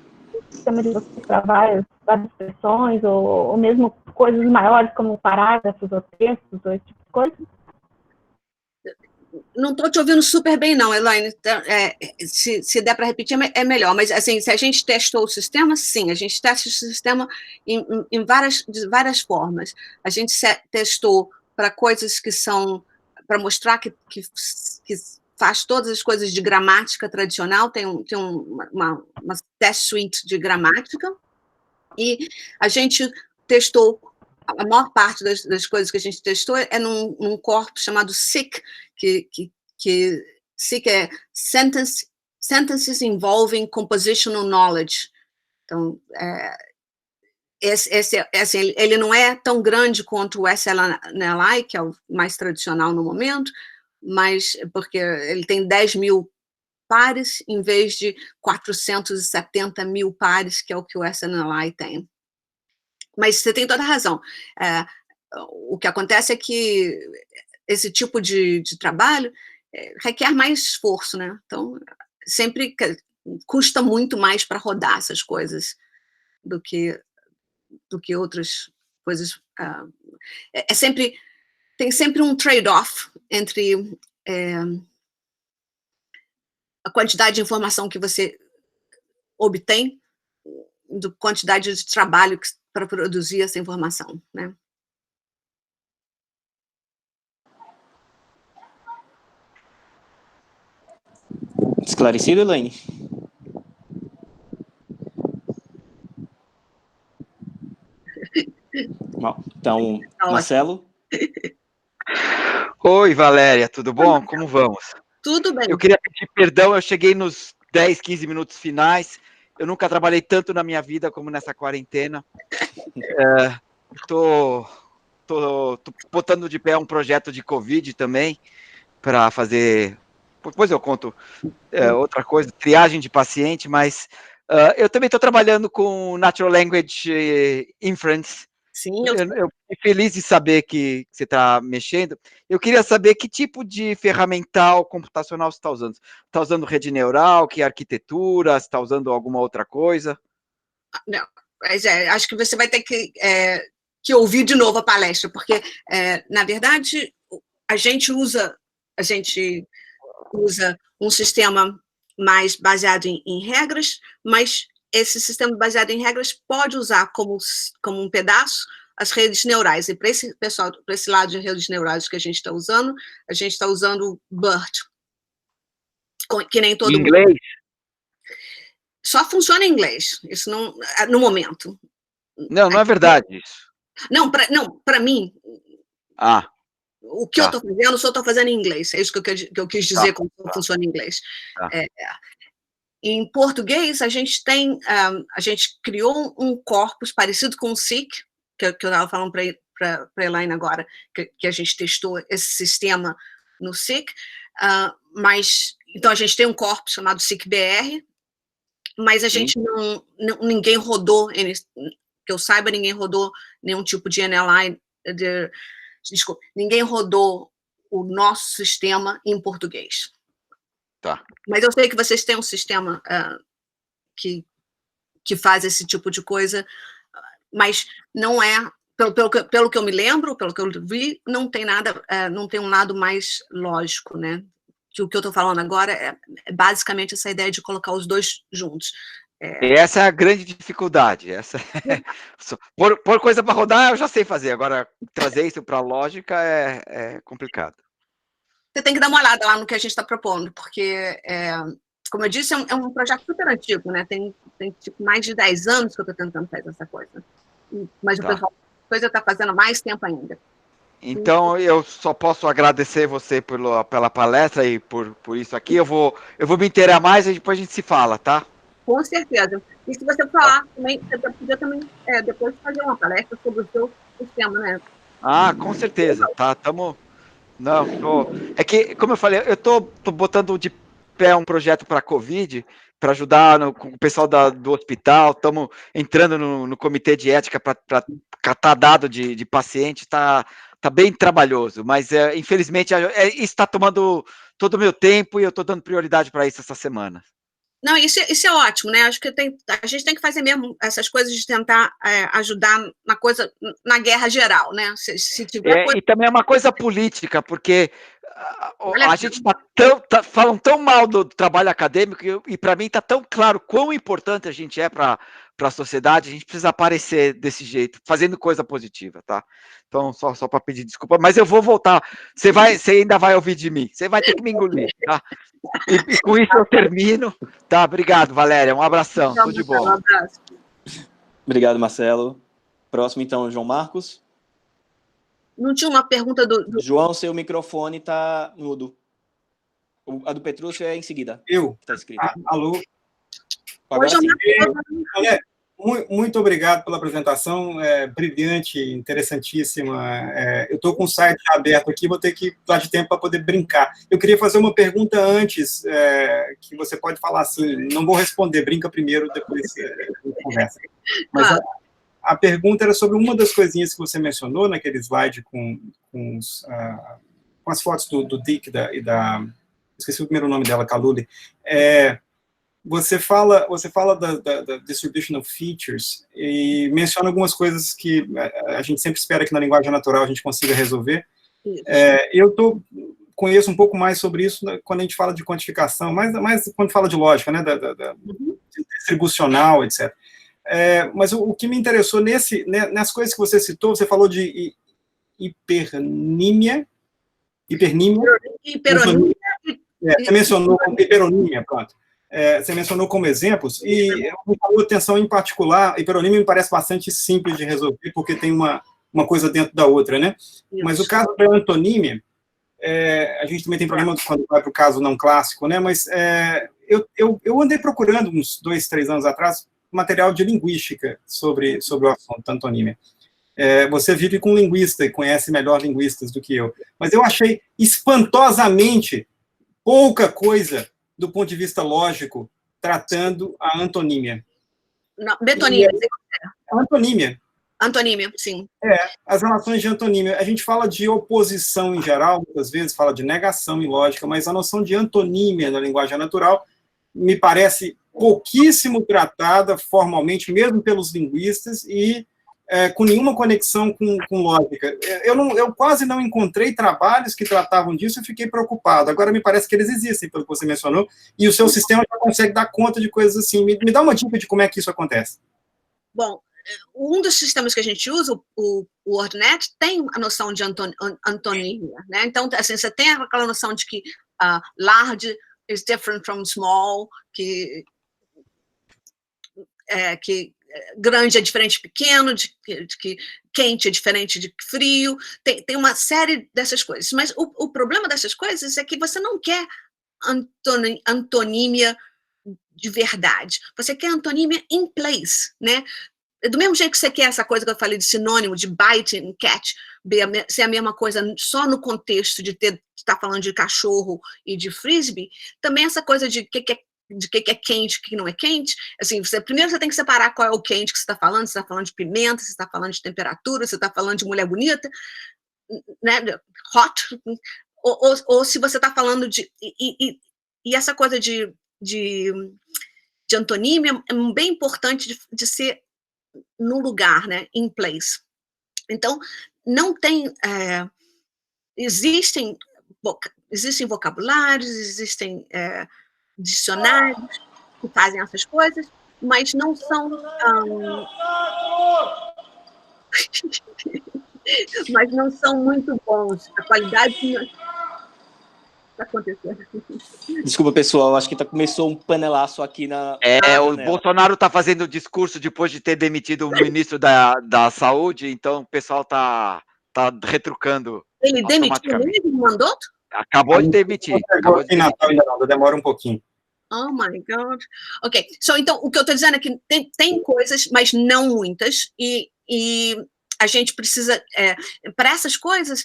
sistema de vocês para várias expressões, ou mesmo coisas maiores como parágrafos ou textos, ou esse tipo de coisa? Não estou te ouvindo super bem, não, Elaine. Se der para repetir, é melhor. Mas, assim, se a gente testou o sistema, sim, a gente testa o sistema de várias formas. A gente testou para coisas que são... para mostrar que faz todas as coisas de gramática tradicional, tem uma test suite de gramática, e a gente testou... A maior parte das coisas que a gente testou é num corpo chamado SIC, que SIC é Sentences Involving Compositional Knowledge. Então, assim, ele não é tão grande quanto o SNLI, que é o mais tradicional no momento, mas porque ele tem 10 mil pares, em vez de 470 mil pares, que é o que o SNLI tem. Mas você tem toda a razão. O que acontece é que esse tipo de trabalho requer mais esforço, né? Então, sempre custa muito mais para rodar essas coisas do que outras coisas. Tem sempre um trade-off entre a quantidade de informação que você obtém da quantidade de trabalho para produzir essa informação, né? Esclarecido, Elaine? Bom, então, Marcelo? Oi, Valéria, tudo bom? Como vamos? Tudo bem. Eu queria pedir perdão, eu cheguei nos 10, 15 minutos finais. Eu nunca trabalhei tanto na minha vida como nessa quarentena. Estou botando de pé um projeto de Covid também, para fazer... Depois eu conto outra coisa, triagem de paciente, mas eu também estou trabalhando com Natural Language Inference. Sim, eu fiquei feliz de saber que você está mexendo. Eu queria saber que tipo de ferramental computacional você está usando. Está usando rede neural, que arquitetura, está usando alguma outra coisa? Não, mas acho que você vai ter que ouvir de novo a palestra, porque, na verdade, a gente usa um sistema mais baseado em regras, mas esse sistema baseado em regras pode usar como um pedaço as redes neurais. E para esse lado de redes neurais que a gente está usando BERT, que nem todo mundo. Inglês? Só funciona em inglês, isso não, no momento. Não é verdade isso. Não, para mim, o que eu estou fazendo, só estou fazendo em inglês. É isso que eu quis dizer como funciona em inglês. Em português, a gente criou um corpus parecido com o SIC, que eu estava falando para a Elaine agora, que a gente testou esse sistema no SIC, mas, então, a gente tem um corpus chamado SIC-BR, mas a gente ninguém rodou, que eu saiba, ninguém rodou nenhum tipo de NLI, desculpa, ninguém rodou o nosso sistema em português. Tá. Mas eu sei que vocês têm um sistema que faz esse tipo de coisa, mas não é pelo que eu me lembro, pelo que eu vi, não tem nada, não tem um lado mais lógico, né? Que o que eu estou falando agora é basicamente essa ideia de colocar os dois juntos. Essa é a grande dificuldade. Por coisa para rodar, eu já sei fazer. Agora, trazer isso para a lógica é complicado. Você tem que dar uma olhada lá no que a gente está propondo, porque, como eu disse, é um projeto super antigo, né? Tem tipo, mais de 10 anos que eu estou tentando fazer essa coisa. Mas o pessoal está fazendo mais tempo ainda. Então, eu só posso agradecer você pela palestra e por isso aqui. Eu vou me inteirar mais e depois a gente se fala, tá? Com certeza. E se você falar também, você podia também depois fazer uma palestra sobre o seu sistema, né? Ah, com certeza, tá? É que, como eu falei, eu tô botando de pé um projeto para a Covid, para ajudar com o pessoal do hospital, estamos entrando no comitê de ética para catar dado de paciente, tá bem trabalhoso, mas infelizmente isso está tomando todo o meu tempo e eu estou dando prioridade para isso essa semana. Não, isso é ótimo, né? Acho que a gente tem que fazer mesmo essas coisas de tentar ajudar na guerra geral, né? Se tiver E também é uma coisa política, porque a gente falam tão mal do trabalho acadêmico e para mim está tão claro quão importante a gente é para a sociedade, a gente precisa aparecer desse jeito, fazendo coisa positiva, tá? Então, só para pedir desculpa, mas eu vou voltar. Você ainda vai ouvir de mim, você vai ter que me engolir, tá? E com isso eu termino. Tá, obrigado, Valéria. Um abração, tudo de bom. Um abraço. Obrigado, Marcelo. Próximo, então, João Marcos. Não tinha uma pergunta do... João, seu microfone está mudo. A do Petrúcio é em seguida. Está escrito. Alô? Agora sim. Muito obrigado pela apresentação, brilhante, interessantíssima. Eu estou com o site aberto aqui, vou ter que dar de tempo para poder brincar. Eu queria fazer uma pergunta antes, que você pode falar assim, não vou responder, brinca primeiro, depois a gente conversa. Mas a pergunta era sobre uma das coisinhas que você mencionou naquele slide com as fotos do Dick e da... Esqueci o primeiro nome dela, Kalouli. Você fala da distributional features e menciona algumas coisas que a gente sempre espera que na linguagem natural a gente consiga resolver. Eu conheço um pouco mais sobre isso quando a gente fala de quantificação, mais quando fala de lógica, né, distribucional, etc. Mas o que me interessou nas coisas que você citou, você falou de hipernímia. Você mencionou como hiperonímia, pronto. Você mencionou como exemplos, e me chamou atenção em particular, hiperonímia me parece bastante simples de resolver, porque tem uma coisa dentro da outra, né? Mas o caso da antonímia, a gente também tem problema quando vai para o caso não clássico, né? Mas eu andei procurando, uns 2, 3 anos atrás, material de linguística sobre o assunto da antonímia. Você vive com linguista e conhece melhor linguistas do que eu, mas eu achei espantosamente pouca coisa do ponto de vista lógico, tratando a antonímia. Não, betonímia. Antonímia. Antonímia, sim. As relações de antonímia. A gente fala de oposição em geral, muitas vezes fala de negação em lógica, mas a noção de antonímia na linguagem natural me parece pouquíssimo tratada formalmente, mesmo pelos linguistas, e com nenhuma conexão com lógica. Eu quase não encontrei trabalhos que tratavam disso e fiquei preocupado. Agora me parece que eles existem, pelo que você mencionou, e o seu sistema já consegue dar conta de coisas assim. Me dá uma dica de como é que isso acontece. Bom, um dos sistemas que a gente usa, o WordNet, tem a noção de antonímia, né? Então, assim, você tem aquela noção de que large is different from small, que grande é diferente de pequeno, de que quente é diferente de frio, tem uma série dessas coisas. Mas o problema dessas coisas é que você não quer antonímia de verdade. Você quer antonímia in place, né? Do mesmo jeito que você quer essa coisa que eu falei de sinônimo, de bite and catch, ser a mesma coisa só no contexto de estar falando de cachorro e de frisbee, também essa coisa de que é quente, o que não é quente. Assim, primeiro você tem que separar qual é o quente que você está falando. Você está falando de pimenta, você está falando de temperatura, você está falando de mulher bonita, né? Hot. Ou se você está falando de... E essa coisa de antonímia é bem importante de ser no lugar, né? In place. Então, não tem... existem vocabulários, existem dicionários que fazem essas coisas, mas não são... mas não são muito bons. A qualidade... Está acontecendo. Desculpa, pessoal, acho que começou um panelaço aqui na... O Bolsonaro está fazendo discurso depois de ter demitido o ministro da Saúde, então o pessoal está retrucando. Ele demitiu ele, mandou? Acabou de demitir. Natal ainda não, demora um pouquinho. Oh, my God. Ok, então, o que eu estou dizendo é que tem coisas, mas não muitas, e a gente precisa, para essas coisas,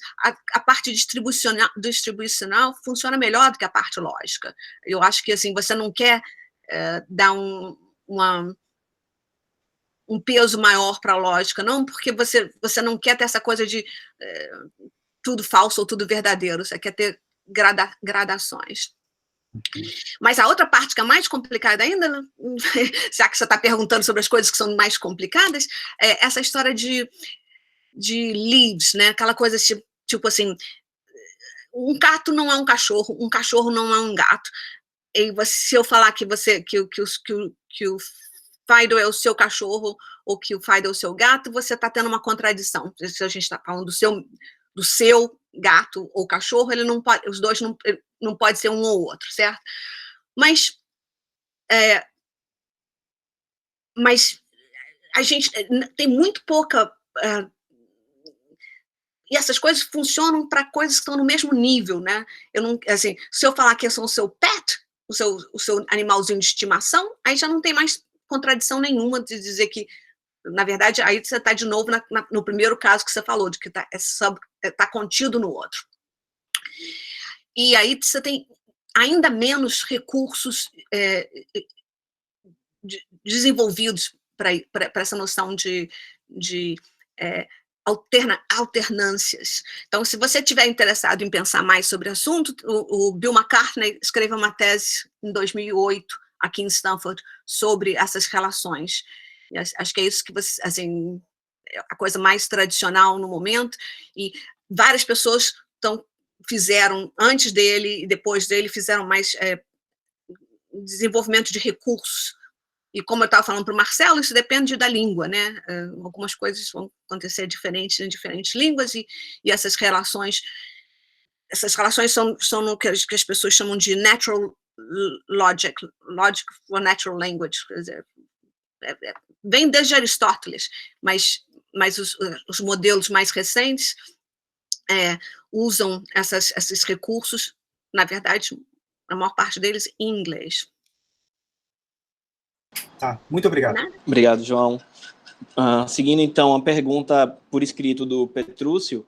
a parte distribucional funciona melhor do que a parte lógica. Eu acho que, assim, você não quer dar um peso maior para a lógica, não, porque você não quer ter essa coisa de tudo falso ou tudo verdadeiro, você quer ter gradações. Mas a outra parte que é mais complicada ainda, já que você está perguntando sobre as coisas que são mais complicadas, é essa história de leaves, né? Aquela coisa tipo assim, um gato não é um cachorro não é um gato. E se eu falar que o Fido é o seu cachorro ou que o Fido é o seu gato, você está tendo uma contradição. Se a gente está falando do seu gato ou cachorro, ele não pode, os dois não pode ser um ou outro, certo? Mas a gente tem muito pouca... e essas coisas funcionam para coisas que estão no mesmo nível, né? Eu não, assim, se eu falar que são o seu pet, o seu animalzinho de estimação, aí já não tem mais contradição nenhuma de dizer que, na verdade, aí você está de novo no primeiro caso que você falou, de que está contido no outro. E aí você tem ainda menos recursos desenvolvidos para essa noção de alternâncias. Então, se você estiver interessado em pensar mais sobre o assunto, o Bill McCartney escreveu uma tese em 2008, aqui em Stanford, sobre essas relações. E acho que é isso que você, assim, é a coisa mais tradicional no momento, e várias pessoas fizeram, antes dele e depois dele, fizeram mais desenvolvimento de recursos. E como eu estava falando para o Marcelo, isso depende da língua, né? Algumas coisas vão acontecer diferentes em diferentes línguas, e essas relações são no que as pessoas chamam de natural logic for natural language, quer dizer, vem desde Aristóteles, mas os modelos mais recentes usam esses recursos, na verdade, a maior parte deles em inglês. Tá, muito obrigado. Obrigado, João. Seguindo, então, a pergunta por escrito do Petrúcio: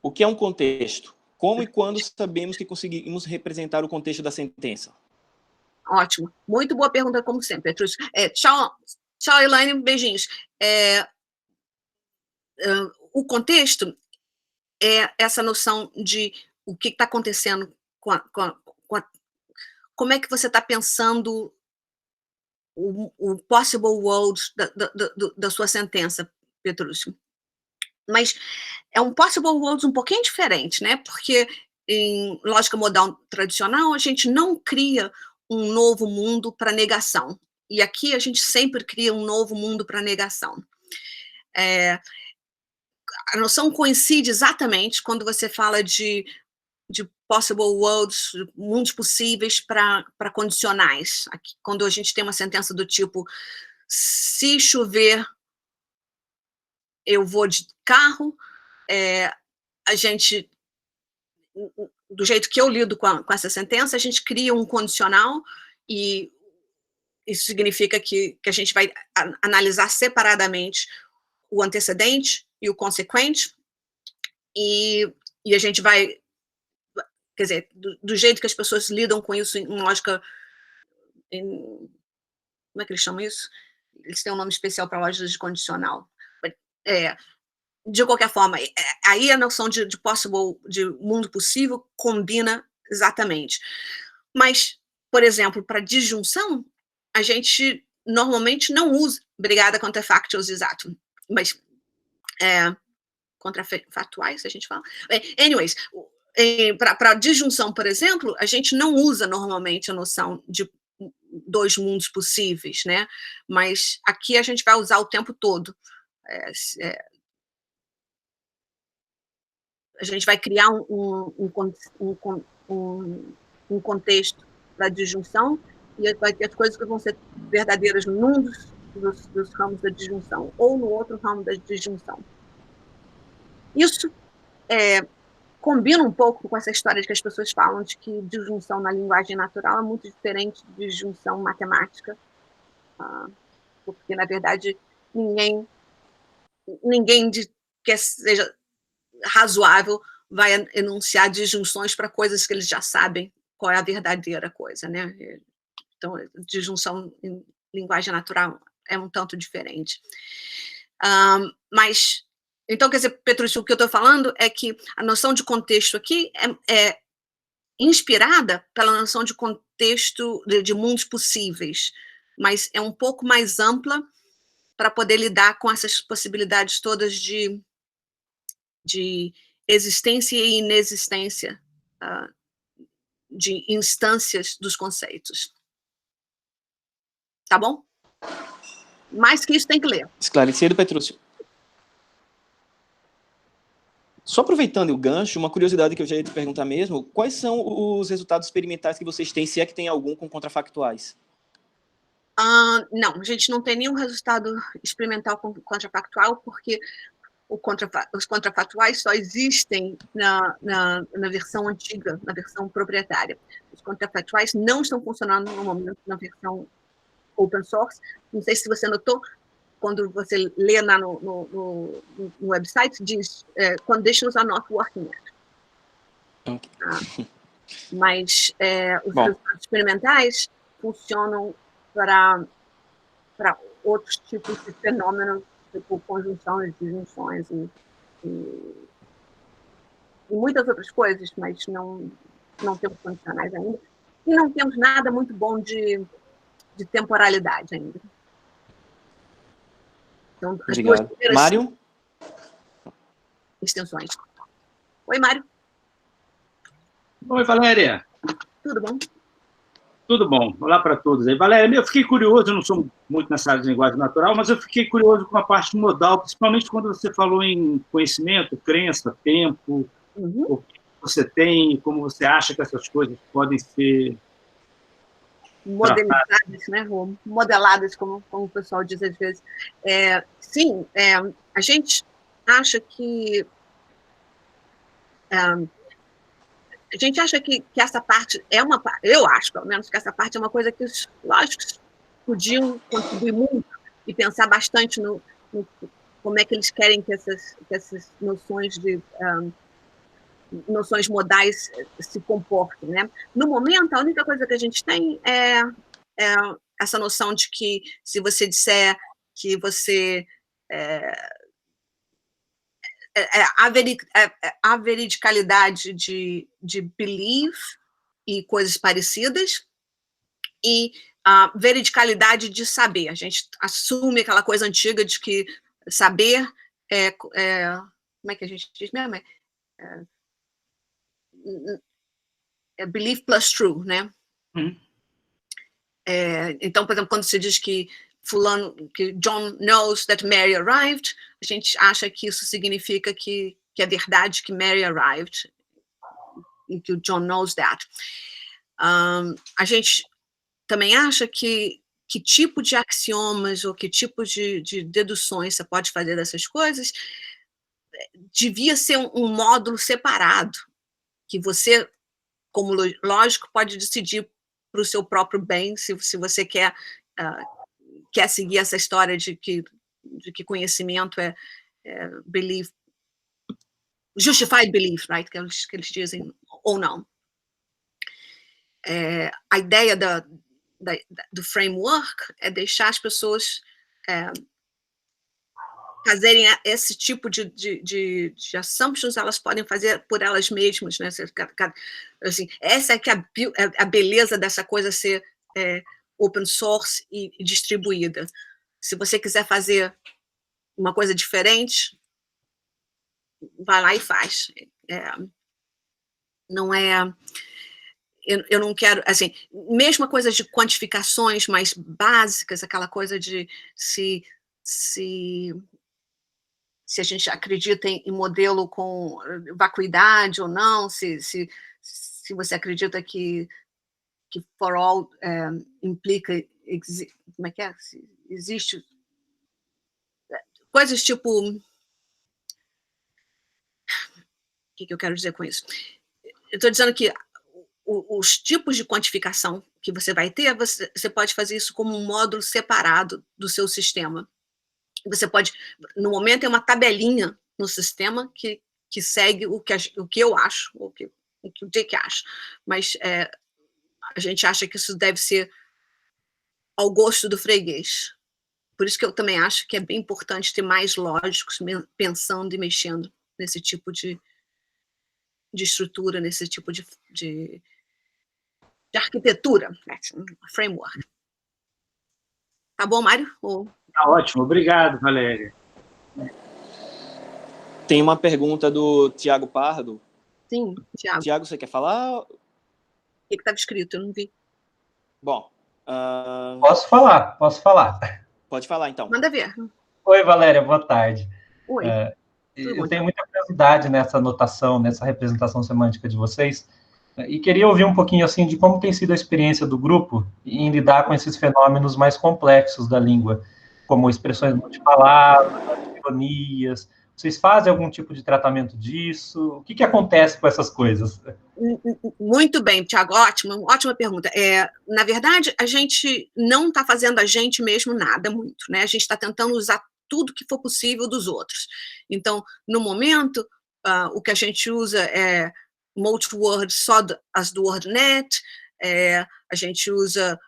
o que é um contexto? Como e quando sabemos que conseguimos representar o contexto da sentença? Ótimo. Muito boa pergunta, como sempre, Petrúcio. Tchau, Elaine, beijinhos. O contexto é essa noção de o que está acontecendo como é que você está pensando o possible world da sua sentença, Petrúcio. Mas é um possible world um pouquinho diferente, né? Porque em lógica modal tradicional, a gente não cria um novo mundo para negação. E aqui a gente sempre cria um novo mundo para negação. A noção coincide exatamente quando você fala de possible worlds, mundos possíveis para condicionais. Aqui, quando a gente tem uma sentença do tipo: se chover, eu vou de carro, a gente, do jeito que eu lido com essa sentença, a gente cria um condicional, e isso significa que a gente vai analisar separadamente o antecedente e o consequente, e a gente vai, quer dizer, do jeito que as pessoas lidam com isso em lógica, como é que eles chamam isso? Eles têm um nome especial para lógica de condicional. De qualquer forma, aí a noção de possible, de mundo possível, combina exatamente. Mas, por exemplo, para disjunção, a gente normalmente não usa, obrigada, counterfactuals, exato, mas contrafatuais, a gente fala. Anyways, para disjunção, por exemplo, a gente não usa normalmente a noção de dois mundos possíveis, né? Mas aqui a gente vai usar o tempo todo. A gente vai criar um contexto para disjunção e vai ter as coisas que vão ser verdadeiras num dos ramos da disjunção ou no outro ramo da disjunção. Isso combina um pouco com essa história de que as pessoas falam de que disjunção na linguagem natural é muito diferente de disjunção matemática, porque, na verdade, ninguém que seja razoável vai enunciar disjunções para coisas que eles já sabem qual é a verdadeira coisa, né? Então, disjunção em linguagem natural é um tanto diferente. Mas, então, quer dizer, Petrúcio, o que eu estou falando é que a noção de contexto aqui é inspirada pela noção de contexto de mundos possíveis, mas é um pouco mais ampla para poder lidar com essas possibilidades todas de existência e inexistência de instâncias dos conceitos. Tá bom? Mais que isso tem que ler. Esclarecido, Petrúcio. Só aproveitando o gancho, uma curiosidade que eu já ia te perguntar mesmo, quais são os resultados experimentais que vocês têm, se é que tem algum, com contrafactuais? Não, a gente não tem nenhum resultado experimental com contrafactual, porque os contrafatuais só existem na versão antiga, na versão proprietária. Os contrafatuais não estão funcionando no momento na versão open source. Não sei se você notou, quando você lê lá no website, diz conditions are not working yet. Okay. Mas os resultados experimentais funcionam para outros tipos de fenômenos, tipo conjunções, disjunções e muitas outras coisas, mas não temos condicionais ainda. E não temos nada muito bom de temporalidade ainda. Então, obrigado. Mário? Extensões. Oi, Mário. Oi, Valéria. Tudo bom? Tudo bom. Olá para todos aí. Valéria, eu fiquei curioso, eu não sou muito nessa área de linguagem natural, mas eu fiquei curioso com a parte modal, principalmente quando você falou em conhecimento, crença, tempo, o que você tem, como você acha que essas coisas podem ser modelizadas, né? Ou modeladas, como o pessoal diz às vezes. Sim, a gente acha que essa parte eu acho, pelo menos, que essa parte é uma coisa que os lógicos podiam contribuir muito e pensar bastante no como é que eles querem que essas noções noções modais se comportem, né? No momento, a única coisa que a gente tem é essa noção de que se você disser que você a veridicalidade de believe e coisas parecidas e a veridicalidade de saber. A gente assume aquela coisa antiga de que saber como é que a gente diz mesmo? Belief plus true, né? Então, por exemplo, quando se diz que John knows that Mary arrived, a gente acha que isso significa que é verdade que Mary arrived e que o John knows that. A gente também acha que tipo de axiomas ou que tipo de deduções você pode fazer dessas coisas devia ser um módulo separado, que você, como lógico, pode decidir para o seu próprio bem, se você quer seguir essa história de que conhecimento é belief, justified belief, right? Que eles dizem, ou não. A ideia do framework é deixar as pessoas fazerem esse tipo de assumptions, elas podem fazer por elas mesmas, né? Assim, essa é que a beleza dessa coisa ser open source e distribuída. Se você quiser fazer uma coisa diferente, vai lá e faz. Não é... Eu não quero, assim, mesmo coisas de quantificações mais básicas, aquela coisa de se a gente acredita em modelo com vacuidade ou não, se você acredita que for all implica, como é que é? Se existe coisas tipo... O que eu quero dizer com isso? Eu estou dizendo que os tipos de quantificação que você vai ter, você pode fazer isso como um módulo separado do seu sistema. Você pode, no momento, tem uma tabelinha no sistema que segue o que eu acho, o que o Dick acha, mas a gente acha que isso deve ser ao gosto do freguês. Por isso que eu também acho que é bem importante ter mais lógicos pensando e mexendo nesse tipo de estrutura, nesse tipo de arquitetura, framework. Tá bom, Mário? Tá ótimo, obrigado, Valéria. Tem uma pergunta do Tiago Pardo. Sim, Tiago. Tiago, você quer falar? O que estava escrito? Eu não vi. Bom... Posso falar. Pode falar, então. Manda ver. Oi, Valéria, boa tarde. Oi. Eu tenho muita curiosidade nessa anotação, nessa representação semântica de vocês, e queria ouvir um pouquinho assim de como tem sido a experiência do grupo em lidar com esses fenômenos mais complexos da língua, como expressões multipalavras, ironias. Vocês fazem algum tipo de tratamento disso? O que acontece com essas coisas? Muito bem, Tiago, ótima pergunta. Na verdade, a gente não está fazendo a gente mesmo nada muito, né? A gente está tentando usar tudo que for possível dos outros. Então, no momento, o que a gente usa é multi-word só as do WordNet, a gente usa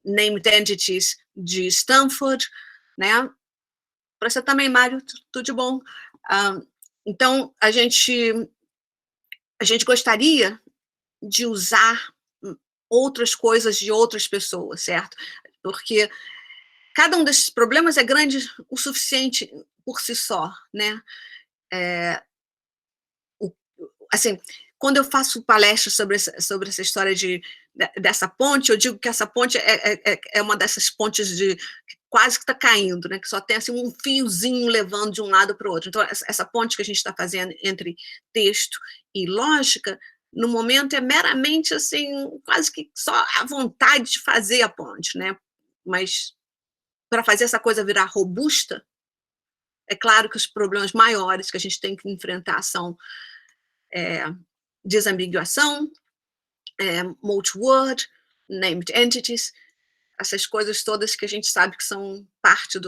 named entities de Stanford, né? Para você também, Mário, tudo de bom. Então, a gente gostaria de usar outras coisas de outras pessoas, certo? Porque cada um desses problemas é grande o suficiente por si só, né? Assim, quando eu faço palestras sobre essa história dessa ponte, eu digo que essa ponte é uma dessas pontes que quase que está caindo, né? Que só tem assim, um fiozinho levando de um lado para o outro. Então, essa ponte que a gente está fazendo entre texto e lógica, no momento é meramente assim, quase que só a vontade de fazer a ponte, né? Mas para fazer essa coisa virar robusta, é claro que os problemas maiores que a gente tem que enfrentar são desambiguação, multi-word, named entities, essas coisas todas que a gente sabe que são parte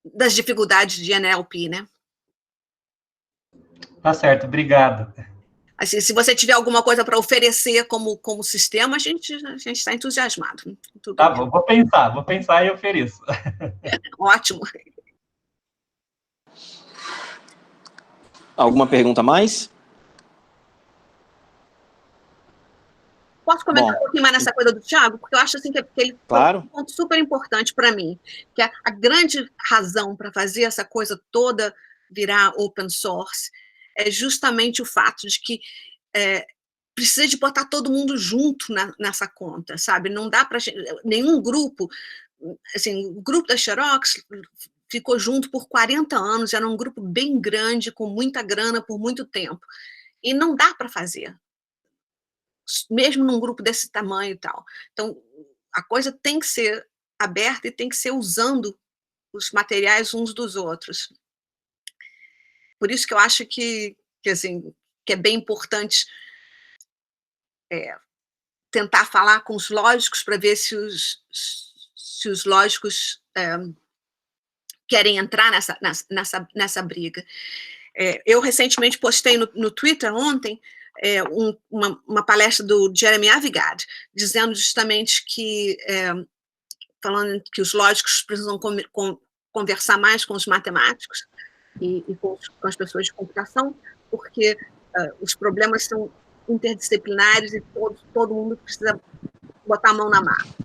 das dificuldades de NLP, né? Tá certo, obrigado. Assim, se você tiver alguma coisa para oferecer como sistema, a gente está entusiasmado. Tudo tá bem. bom, vou pensar e ofereço. Ótimo. Alguma pergunta a mais? Posso comentar um pouquinho mais nessa coisa do Thiago? Porque eu acho assim, que ele Claro. foi um ponto super importante para mim, que a grande razão para fazer essa coisa toda virar open source é justamente o fato de que precisa de botar todo mundo junto nessa conta, sabe? Não dá para nenhum grupo, assim, o grupo da Xerox ficou junto por 40 anos, era um grupo bem grande, com muita grana por muito tempo, e não dá para fazer, mesmo num grupo desse tamanho e tal. Então, a coisa tem que ser aberta e tem que ser usando os materiais uns dos outros. Por isso que eu acho que é bem importante tentar falar com os lógicos para ver se os lógicos querem entrar nessa briga. Eu recentemente postei no Twitter ontem uma palestra do Jeremy Avigad, dizendo justamente que, falando que os lógicos precisam conversar mais com os matemáticos e com as pessoas de computação, porque os problemas são interdisciplinares e todo mundo precisa botar a mão na massa.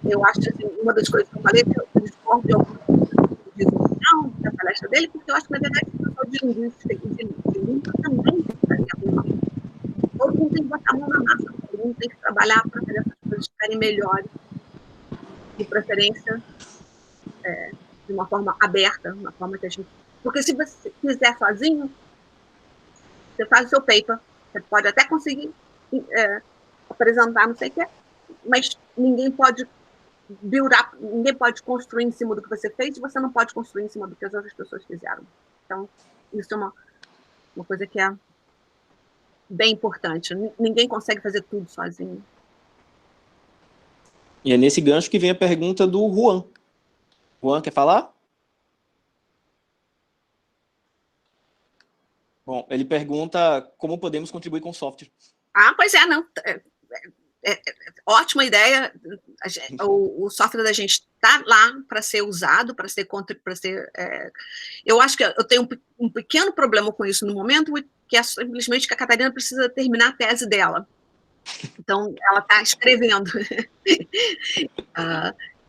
Eu acho assim, uma das coisas que eu falei, que eu discordo de alguns que dizem, não, palestra dele, porque eu acho que, na verdade, o pessoal de linguística e de língua também tem que fazer alguma coisa. Todo mundo tem que botar a mão na massa, todo mundo tem que trabalhar para fazer essas coisas ficarem melhores, de preferência, de uma forma aberta, uma forma que a gente... Porque se você fizer sozinho, você faz o seu paper, você pode até conseguir apresentar, não sei o que, mas ninguém pode build up, ninguém pode construir em cima do que você fez, e você não pode construir em cima do que as outras pessoas fizeram. Então, isso é uma coisa que é bem importante. Ninguém consegue fazer tudo sozinho. E é nesse gancho que vem a pergunta do Juan. Juan, quer falar? Bom, ele pergunta como podemos contribuir com o software. Ah, pois é, não. Ótima ideia. O software da gente está lá para ser usado, para ser... Eu acho que eu tenho um pequeno problema com isso no momento, que é simplesmente que a Catarina precisa terminar a tese dela. Então, ela está escrevendo.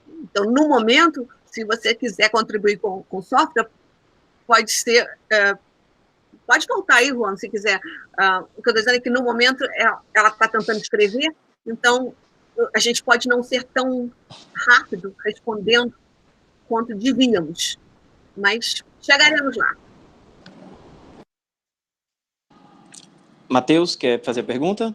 Então, no momento, se você quiser contribuir com o software, pode ser... Pode voltar aí, Juan, se quiser. O que eu estou dizendo é que, no momento, ela está tentando escrever, então a gente pode não ser tão rápido respondendo quanto devíamos, mas chegaremos lá. Matheus, quer fazer a pergunta?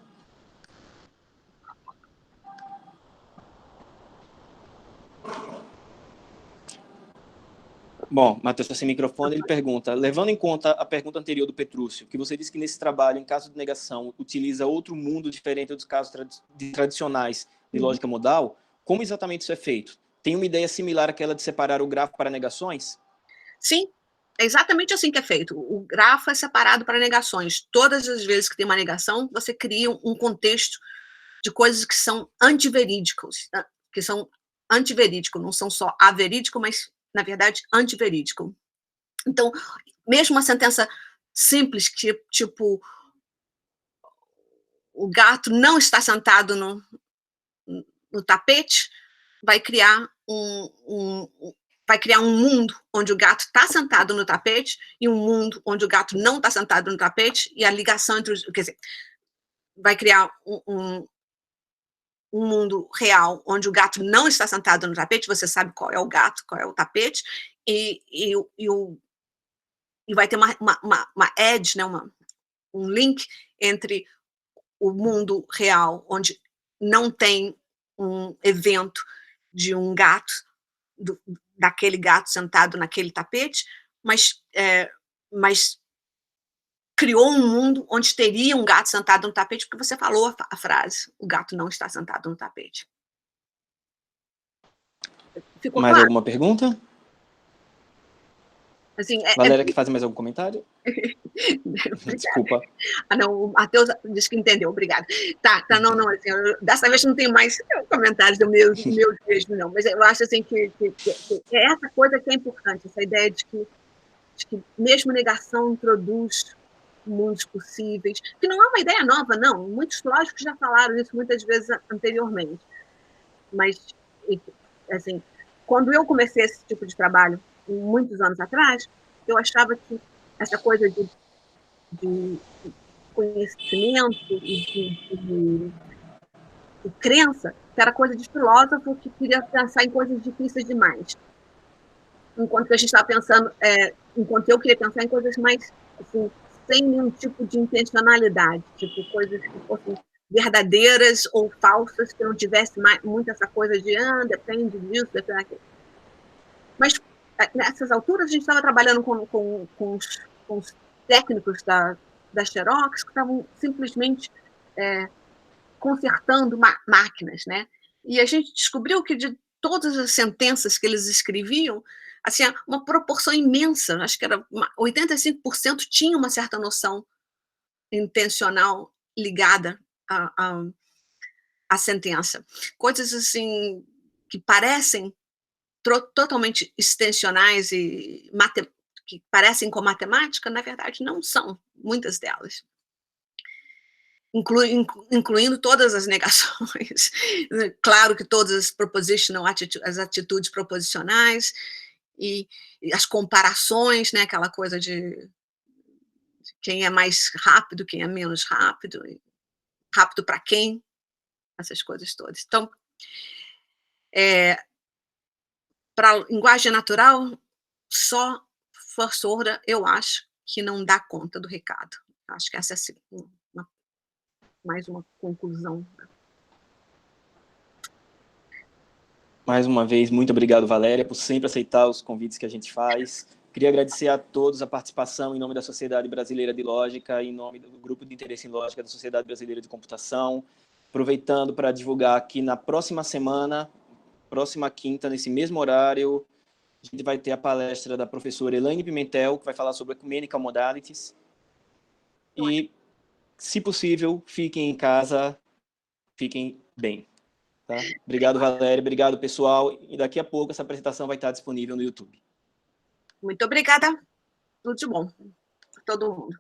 Bom, Matheus está sem microfone, ele pergunta, levando em conta a pergunta anterior do Petrúcio, que você disse que nesse trabalho, em caso de negação, utiliza outro mundo diferente dos casos tradicionais de lógica modal, como exatamente isso é feito? Tem uma ideia similar àquela de separar o grafo para negações? Sim, é exatamente assim que é feito. O grafo é separado para negações. Todas as vezes que tem uma negação, você cria um contexto de coisas que são antiverídicos, que são antiverídico, não são só averídico, mas, na verdade, antiverídico. Então, mesmo uma sentença simples, tipo, o gato não está sentado no tapete, vai criar um mundo onde o gato está sentado no tapete e um mundo onde o gato não está sentado no tapete, e a ligação entre os... Quer dizer, vai criar um mundo real onde o gato não está sentado no tapete, você sabe qual é o gato, qual é o tapete, e vai ter uma edge, né, um link entre o mundo real, onde não tem um evento de um gato, daquele gato sentado naquele tapete, mas criou um mundo onde teria um gato sentado no tapete, porque você falou a frase, o gato não está sentado no tapete. Ficou mais claro? Alguma pergunta? Assim, Valeria, quer fazer mais algum comentário? Desculpa. Não, o Matheus disse que entendeu, obrigada. Tá, não, assim, dessa vez não tem mais comentários do meu mesmo, não, mas eu acho assim que é essa coisa que é importante, essa ideia de que mesmo negação introduz mundos possíveis, que não é uma ideia nova, não, muitos lógicos já falaram isso muitas vezes anteriormente, mas, assim, quando eu comecei esse tipo de trabalho, muitos anos atrás, eu achava que essa coisa de conhecimento e de crença, que era coisa de filósofo que queria pensar em coisas difíceis demais. Enquanto que a gente estava pensando, enquanto eu queria pensar em coisas mais, assim, sem nenhum tipo de intencionalidade, tipo coisas que fossem verdadeiras ou falsas, que não tivesse muito essa coisa de, depende disso, depende daquilo. Mas, nessas alturas, a gente estava trabalhando com os técnicos da Xerox, que estavam simplesmente consertando máquinas, né? E a gente descobriu que de todas as sentenças que eles escreviam, assim, uma proporção imensa, acho que era 85% tinha uma certa noção intencional ligada à sentença. Coisas assim que parecem totalmente extensionais e que parecem com matemática, na verdade, não são, muitas delas. Incluindo todas as negações. Claro que todas as as atitudes proposicionais, e as comparações, né, aquela coisa de quem é mais rápido, quem é menos rápido, rápido para quem, essas coisas todas. Então, para linguagem natural, só first order, eu acho que não dá conta do recado. Acho que essa é mais uma conclusão. Mais uma vez, muito obrigado, Valéria, por sempre aceitar os convites que a gente faz. Queria agradecer a todos a participação em nome da Sociedade Brasileira de Lógica, em nome do Grupo de Interesse em Lógica da Sociedade Brasileira de Computação, aproveitando para divulgar que na próxima semana, próxima quinta, nesse mesmo horário, a gente vai ter a palestra da professora Elaine Pimentel, que vai falar sobre Ecumenical Modalities. E, se possível, fiquem em casa, fiquem bem. Tá? Obrigado, Valéria. Obrigado, pessoal. E daqui a pouco essa apresentação vai estar disponível no YouTube. Muito obrigada. Tudo de bom para todo mundo.